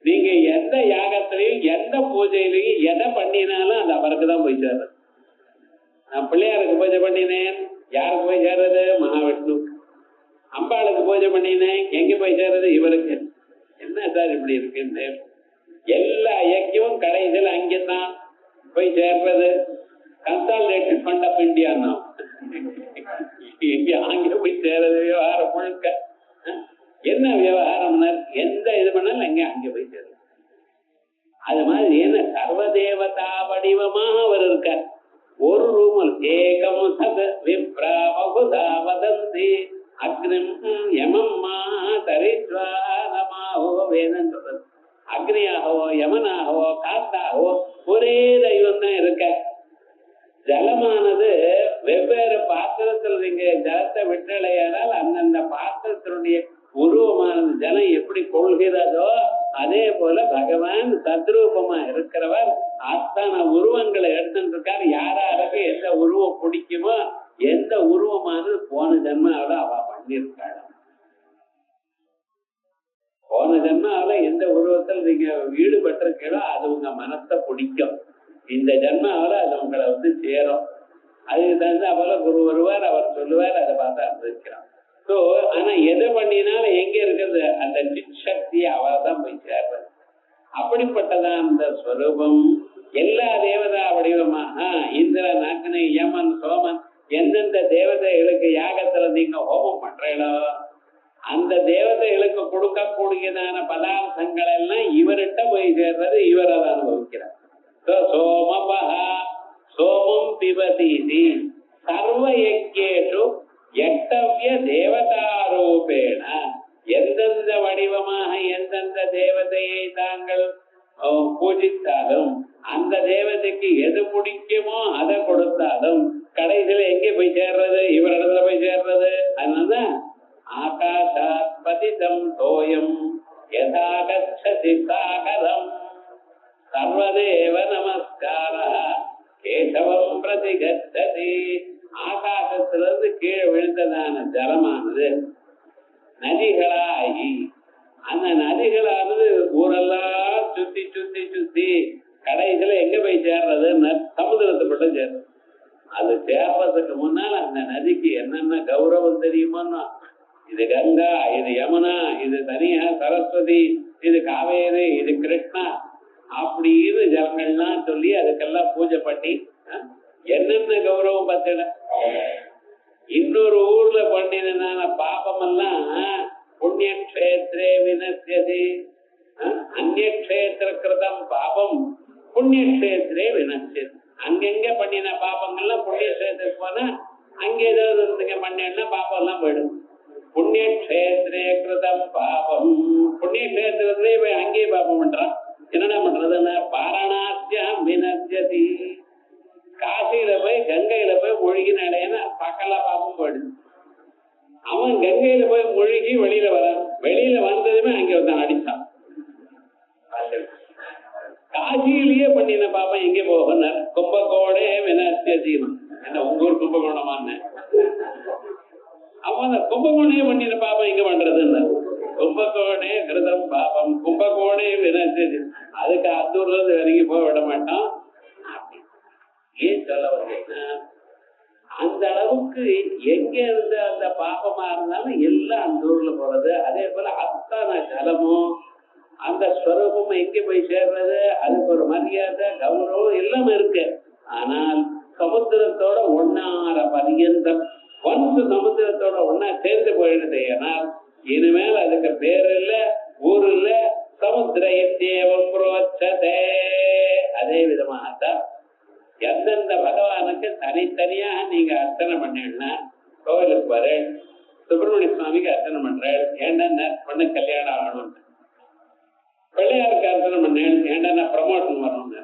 நீங்க எந்த யாகத்திலையும் எந்த பூஜையிலையும் எதை பண்ணினாலும் அது அவருக்கு தான் போய் சேர்றது. நான் பிள்ளையாருக்கு பூஜை பண்ணினேன், யாருக்கு போய் சேர்றது? மகாவிஷ்ணுக்கு. அம்பாளுக்கு பூஜை பண்ணினேன், எங்க போய் சேர்றது? இவருக்கு. என்ன சார் இப்படி இருக்கு? எல்லா இயக்கமும் கடைசியில் அங்கேதான் போய் சேர்றது. கன்சாலிடேட்டட் ஃபண்ட் ஆஃப் இந்தியா தான் அங்க போய் சேர்றது. விவகாரம் முழுக்க என்ன விவகாரம்? எந்த இது பண்ணாலும் அங்க போய் சேருது. அது மாதிரி என்ன சர்வதேவதா வடிவமாக அவர் இருக்க. ஒரு ரூமல் ஏகம் சத் விப்ரா பகுதா வதந்தி அக்னிம் யமம் மா தரித்வானமாவோ வேதம் சொல்றது. அக்னியாகவோ யமனாகவோ காத்தாகவோ ஒரே தெய்வம் தான் இருக்க. ஜலமானது வெவ்வேறு பாத்திரத்தில் நீங்க ஜலத்தை விட்டலையானால் அந்தந்த பாத்திரத்தினுடைய உருவமானது ஜலம் எப்படி கொள்கிறதோ அதே போல பகவான் சத்ரூபமா இருக்கிறவர் அத்தனை உருவங்களை எடுத்துட்டு இருக்காரு. யாராருக்கு எந்த உருவம் பிடிக்குமோ, எந்த உருவமானது போன ஜென்மாவில அவ பண்ணிருக்காள். போன ஜென்மாவில எந்த உருவத்தில் நீங்க ஈடுபட்டிருக்கீங்களோ அது உங்க மனத்தை பிடிக்கும். இந்த ஜென்மாவில அது உங்களை சேரும். அதுக்கு தகுந்த போல குரு வருவார், அவர் சொல்லுவார், அதை பார்த்து அனுபவிக்கிறோம். ஸோ ஆனா எதை பண்ணினாலும் எங்க இருக்கிறது? அந்த சிற்சக்தி அவரை தான் போய் சேர்றது. அப்படிப்பட்டதான் அந்த ஸ்வரூபம். எல்லா தேவதா வடிவமாக இந்திரன், அக்னி, யமன், சோமன் எந்தெந்த தேவதைகளுக்கு யாகத்துல நீங்க ஹோமம் பண்றீங்களோ அந்த தேவதைகளுக்கு கொடுக்கக்கூடியதான பதார்த்தங்கள் எல்லாம் இவர்கிட்ட போய் சேர்றது. இவர் அதை அனுபவிக்கிறார். சோமபஹ சோமம் பிபதீதி சர்வ யஜ்ஞேஷு யக்தவ்ய தேவதாரூபேண. எந்தெந்த வடிவமாக எந்தெந்த தேவதையை தாங்கள் பூஜித்தாலும் அந்த தேவதைக்கு எது பிடிக்குமோ அதை கொடுத்தாலும் கடைசியில எங்கே போய் சேர்றது? இவரிடத்துல போய் சேர்றது. அதனாலதான் ஆகாஷாத் பதிதம் தோயம் யதா கச்சதி சாகரம் சர்வதேவ நமஸ்கார கேசவம் பிரதி கச்சதி. ஆகாசத்திலிருந்து கீழே விழுந்ததான ஜலமானது நதிகளாகி அந்த நதிகளானது ஊரெல்லாம் சுத்தி சுத்தி சுத்தி கடைசியில எங்க போய் சேர்றது? சமுதிரத்துக்குள்ள சேர்றது. அது சேர்றதுக்கு முன்னால அந்த நதிக்கு என்னென்ன கௌரவம் தெரியுமோன்னா, இது கங்கா, இது யமுனா, இது தனியா சரஸ்வதி, இது காவேரி, இது கிருஷ்ணா அப்படின்னு ஜனங்கள்லாம் சொல்லி அதுக்கெல்லாம் பூஜை பண்ணி என்னென்ன கௌரவம் பார்த்திட. இன்னொரு ஊர்ல பண்ணின பாபம் எல்லாம் புண்ணிய கஷேத்திரே வினசியதி, அந்நிய கஷேத்திர கிருதம் பாபம் புண்ணிய கஷேத்திரே வினசியது. அங்கெங்க பண்ணின பாபங்கள்லாம் புண்ணிய கஷேத்திரத்துக்கு போனா அங்க ஏதாவது இருந்துங்க பண்ணா பாபம் எல்லாம் போயிடும். புண்ணிய கஷேத்திரே கிருதம் பாபம், புண்ணிய கஷேத்திரத்திலே போய் அங்கேயே பாபம் பண்றான். என்னடா பண்றதுன்னா பாரணாஸ்யாம் வினசியதி, காசியில போய் கங்கையில போய் மூழ்கினா சகல பாபம் போயிடுது. அவன் கங்கையில போய் மூழ்கி வெளியில வரான், வெளியில வந்ததுமே அங்க ஒருத்தன் அடிச்சான். காசியிலேயே பண்ணின பாப்பம் எங்க போகணும்? கும்பகோணே வினசியதீனம். என்ன உங்க ஊர் கும்பகோணமான்னு? அவன் அந்த கும்பகோணையே பண்ணின பாப்பம் எங்க பண்றதுன்னு, கும்பகோணே கிருதம் பாபம் கும்பகோணே வினசியதி. அதுக்கு அத்தூர்ல இருந்து இறங்கி போக விட மாட்டான். ஏன் சொல்ல வந்தீங்கன்னா, அந்த அளவுக்கு எங்க இருந்து அந்த பாபமா இருந்தாலும் எல்லாம் அந்த ஊர்ல போறது. அதே போல அத்தனை ஜலமும் அந்த ஸ்வரூபமும் எங்க போய் சேர்றது, அதுக்கு ஒரு மரியாதை கௌரவம் எல்லாமே இருக்கு. ஆனால் சமுத்திரத்தோட ஒன்னார பரியந்தம் ஒன்ஸ் சமுத்திரத்தோட ஒன்னா சேர்ந்து போயிடுது. ஏனால் இனிமேல் அதுக்கு பேர் இல்ல, ஊர் இல்ல, சமுத்திர இத்தியேவம் புரோச்சதே. அதே விதமாகத்தான் எந்தெந்த பகவானுக்கு தனித்தனியா நீங்க அர்ச்சனை பண்ணீங்கன்னா, கோவிலுக்கு வர சுப்பிரமணிய சுவாமிக்கு அர்ச்சனை பண்றேன் ஏன்னா பொண்ணு கல்யாணம் ஆகணும், பிள்ளையாருக்கு அர்ச்சனை பண்ணேன் ஏன்னா ப்ரமோஷன் வரணும்னு,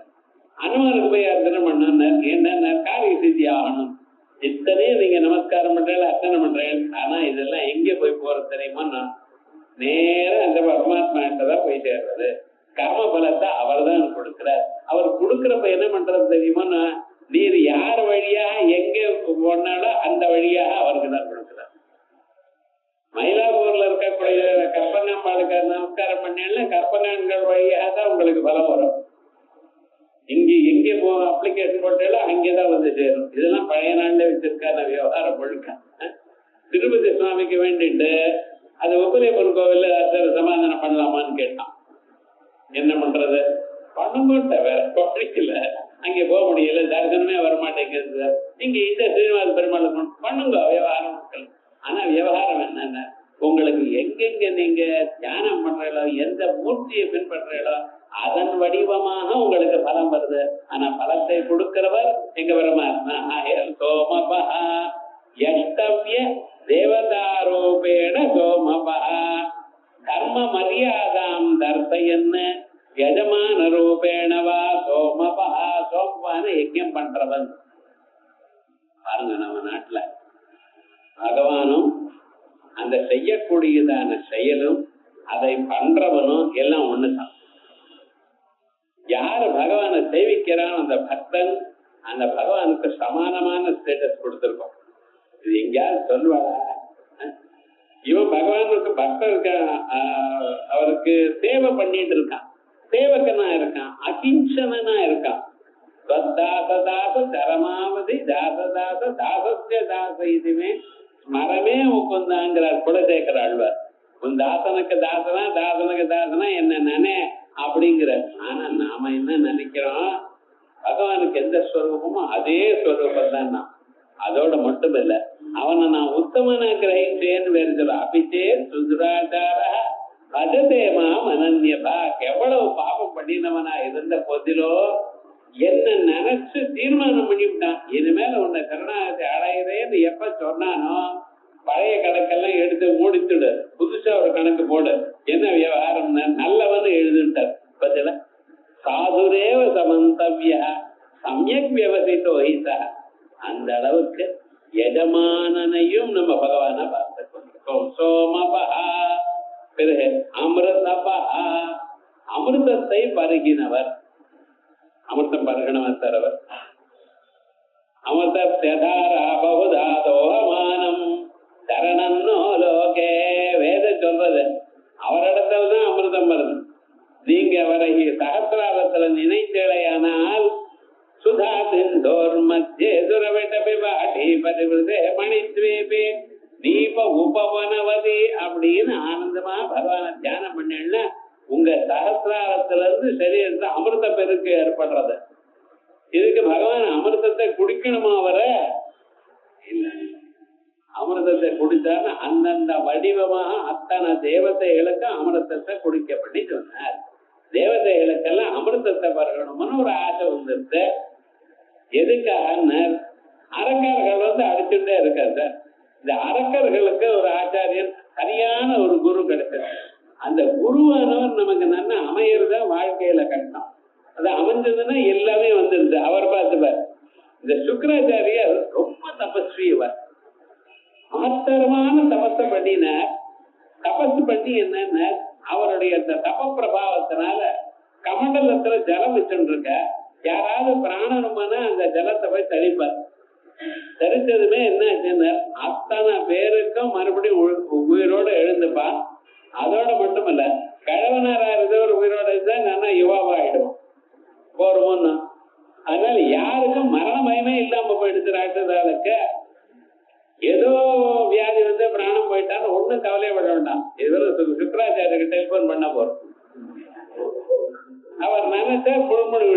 அனுமனுக்கு போய் அர்ச்சனை பண்ண என்னென்ன காரிய சித்தி ஆகணும். இத்தனையும் நீங்க நமஸ்காரம் பண்றேன் அர்ச்சனை பண்றேன். ஆனா இதெல்லாம் எங்க போய் போறது தெரியுமா? நேரம் அந்த பரமாத்மா தான் போய் சேர்றது. கர்ம பலத்தை அவர் தான் கொடுக்கிறார். அவர் கொடுக்கிறப்ப என்ன பண்றது தெரியுமா? நீர் யார் வழியாக எங்க போனாலும் அந்த வழியாக அவருக்கு தான் கொடுக்கிறார். மயிலாப்பூர்ல இருக்கக்கூடிய கற்பங்காம்பாளுக்கு நமஸ்காரம் பண்ணீங்கன்னா கற்பங்கான்கள் வழியாக தான் உங்களுக்கு பலம் வரும். இங்க எங்கே அப்ளிகேஷன் போட்டாலும் அங்கேதான் வந்து சேரும். இதெல்லாம் பழைய நாள்ல வச்சிருக்கான விவகாரம் முழுக்க. திருப்பதி சுவாமிக்கு வேண்டிட்டு அது உபரியப்பன் கோவில்ல சமாதானம் பண்ணலாமான்னு கேட்டான். என்ன பண்றது? பணங்கோட்ட வேற கோவில அங்கே போக முடியல, தரிசனமே வரமாட்டேங்கிறது. நீங்க இந்த ஸ்ரீனிவாச பெருமாள் பண்ணுங்க விவகாரம். ஆனா விவகாரம் என்னன்னா, உங்களுக்கு எங்கெங்க நீங்க தியானம் பண்றீங்களோ, எந்த மூர்த்தியை பின்பற்றீங்களோ அதன் வடிவமாக உங்களுக்கு பலம் வருது. ஆனா பலத்தை கொடுக்கிறவர் எங்க பரமாத்மா. சோமபா யஷ்டவ்ய தேவதாரூபேண சோமபா கர்ம மரியாதாம் தர்சயன்னு யஜமான ரூபேணவா சோமபா. சோமபான யஜ்யம் பண்றவன். பாருங்க, நம்ம நாட்டுல பகவானும் அந்த செய்யக்கூடியதான செயலும் அதை பண்றவனும் எல்லாம் ஒண்ணுதான். யாரு பகவானை சேவிக்கிறான் அந்த பக்தன், அந்த பகவானுக்கு சமானமான ஸ்டேட்டஸ் கொடுத்திருக்கோம். இது எங்கேயாவது சொல்லுவாடா? இவன் பகவானுக்கு பக்தன் இருக்கான், அவருக்கு சேவை பண்ணிட்டு இருக்கான், சேவகனா இருக்கான், அகிஞ்சனா இருக்கான். தாசதாச தரமாவதி தாசதாச தாசஸ்ய தாச இதுவே ஸ்மரமே முக்குந்தாங்கிறார் குலசேகர ஆழ்வார். உன் தாசனுக்கு தாசனா தாசனுக்கு தாசனா என்ன நானே அப்படிங்கிற. ஆனா நாம என்ன நினைக்கிறோம், பகவானுக்கு எந்த ஸ்வரூபமோ அதே ஸ்வரூபம் தான் நான். அதோட மட்டும் இல்ல, அவனை நான் உத்தமனா கிரகிச்சேன்னு வேறு சொல்ல. அபிச்சே சுதுராச்சார பஜதேமா அனன்யபா. எவ்வளவு பாபம் பண்ணினவனா இருந்த போதிலோ என்ன நினைச்சு தீர்மானம் பண்ணிவிட்டான், இனிமேல உன்னை கருணாகத்தை அடையிறேன்னு எப்ப சொன்னானோ பழைய கணக்கெல்லாம் எடுத்து மூடித்துடு, புதுசா ஒரு கணக்கு போடு. என்ன விவகாரம்? நல்லவன்னு எழுதுட்டார். பதில சாதுரேவ சமந்தவ்யா சமயக் வியவசித்தோ ஹிதா. அந்த அளவுக்கு எஜமானனையும் நம்ம பகவான பார்த்து கொண்டிருக்கோம். சோமபா, பிறகு அமிர்தபா, அமிர்தத்தை பருகினவர். அமிர்தம் பருகினவர் தரவர். அமிர்தத்யதாரா பகுதா தோகமானம் சரணன்னோ லோகே. வேத சொல்றது அவரிடத்துல தான் அமிர்தம் வருது. நீங்க அவரை சகசிராரத்துல நினைத்தேளையானால் சுதா சிந்தோர் மத்தியே சுரவிட அப்படின்னு ஆனந்தமா பகவானை தியானம் பண்ணீங்கன்னா உங்க சகசிராரத்துல இருந்து சரீரத்தை அமிர்த பெருக்கு ஏற்படுறது. இதுக்கு பகவான் அமிர்தத்தை குடிக்கணுமா வர இல்ல, அமிர்தத்தை குடித்தான்னு அந்தந்த வடிவமாக அத்தனை தேவதைகளுக்கு அமிர்தத்தை குடிக்க பண்ணி சொன்னார். தேவதைகளுக்கெல்லாம் அமிர்தத்தை பருகணும்னு ஒரு ஆசை வந்துருச்சு. எதுக்காக அரக்கர்கள் அடிச்சுட்டே இருக்காரு. இந்த அரக்கர்களுக்கு ஒரு ஆச்சாரியன் சரியான ஒரு குரு கிடைச்சது. அந்த குருவானவர் நமக்கு நல்லா அமையறத வாழ்க்கையில கட்டணும். அது அமைஞ்சதுன்னா எல்லாமே வந்துருது. அவர் பார்த்துப்பார். இந்த சுக்கராச்சாரியர் ரொம்ப தபஸ்வியவர், ஆச்சரியமான தபஸை பண்ணினார். தபஸ் பண்ணி என்னன்னா அவருடைய தப பிரபாவத்தினால கமண்டலத்துல ஜலம் வச்சுருக்க, யாராவது பிராணனமான அந்த ஜலத்தை போய் தெளிப்பார். தெரிஞ்சதுமே என்ன ஆச்சுன்னா அத்தனை பேருக்கும் மறுபடியும் உயிரோடு எழுந்துப்பா. அதோட மட்டும் இல்ல, கிழவனாரா இருந்தவர் உயிரோட இருந்தா நல்லா யுவாவா ஆயிடுவோம் போறோம்னா. அதனால யாருக்கும் மரண பயமே இல்லாம போயிடுச்சு. ஏதோ வியாதி வந்து பிராணம் போயிட்டான்னு ஒண்ணும் கவலையப்பட வேண்டாம். இதுவரை சுக்கராச்சாரியருக்கு டெலிபோன் பண்ண போறோம். அவர் நினைச்சா புழுமுழு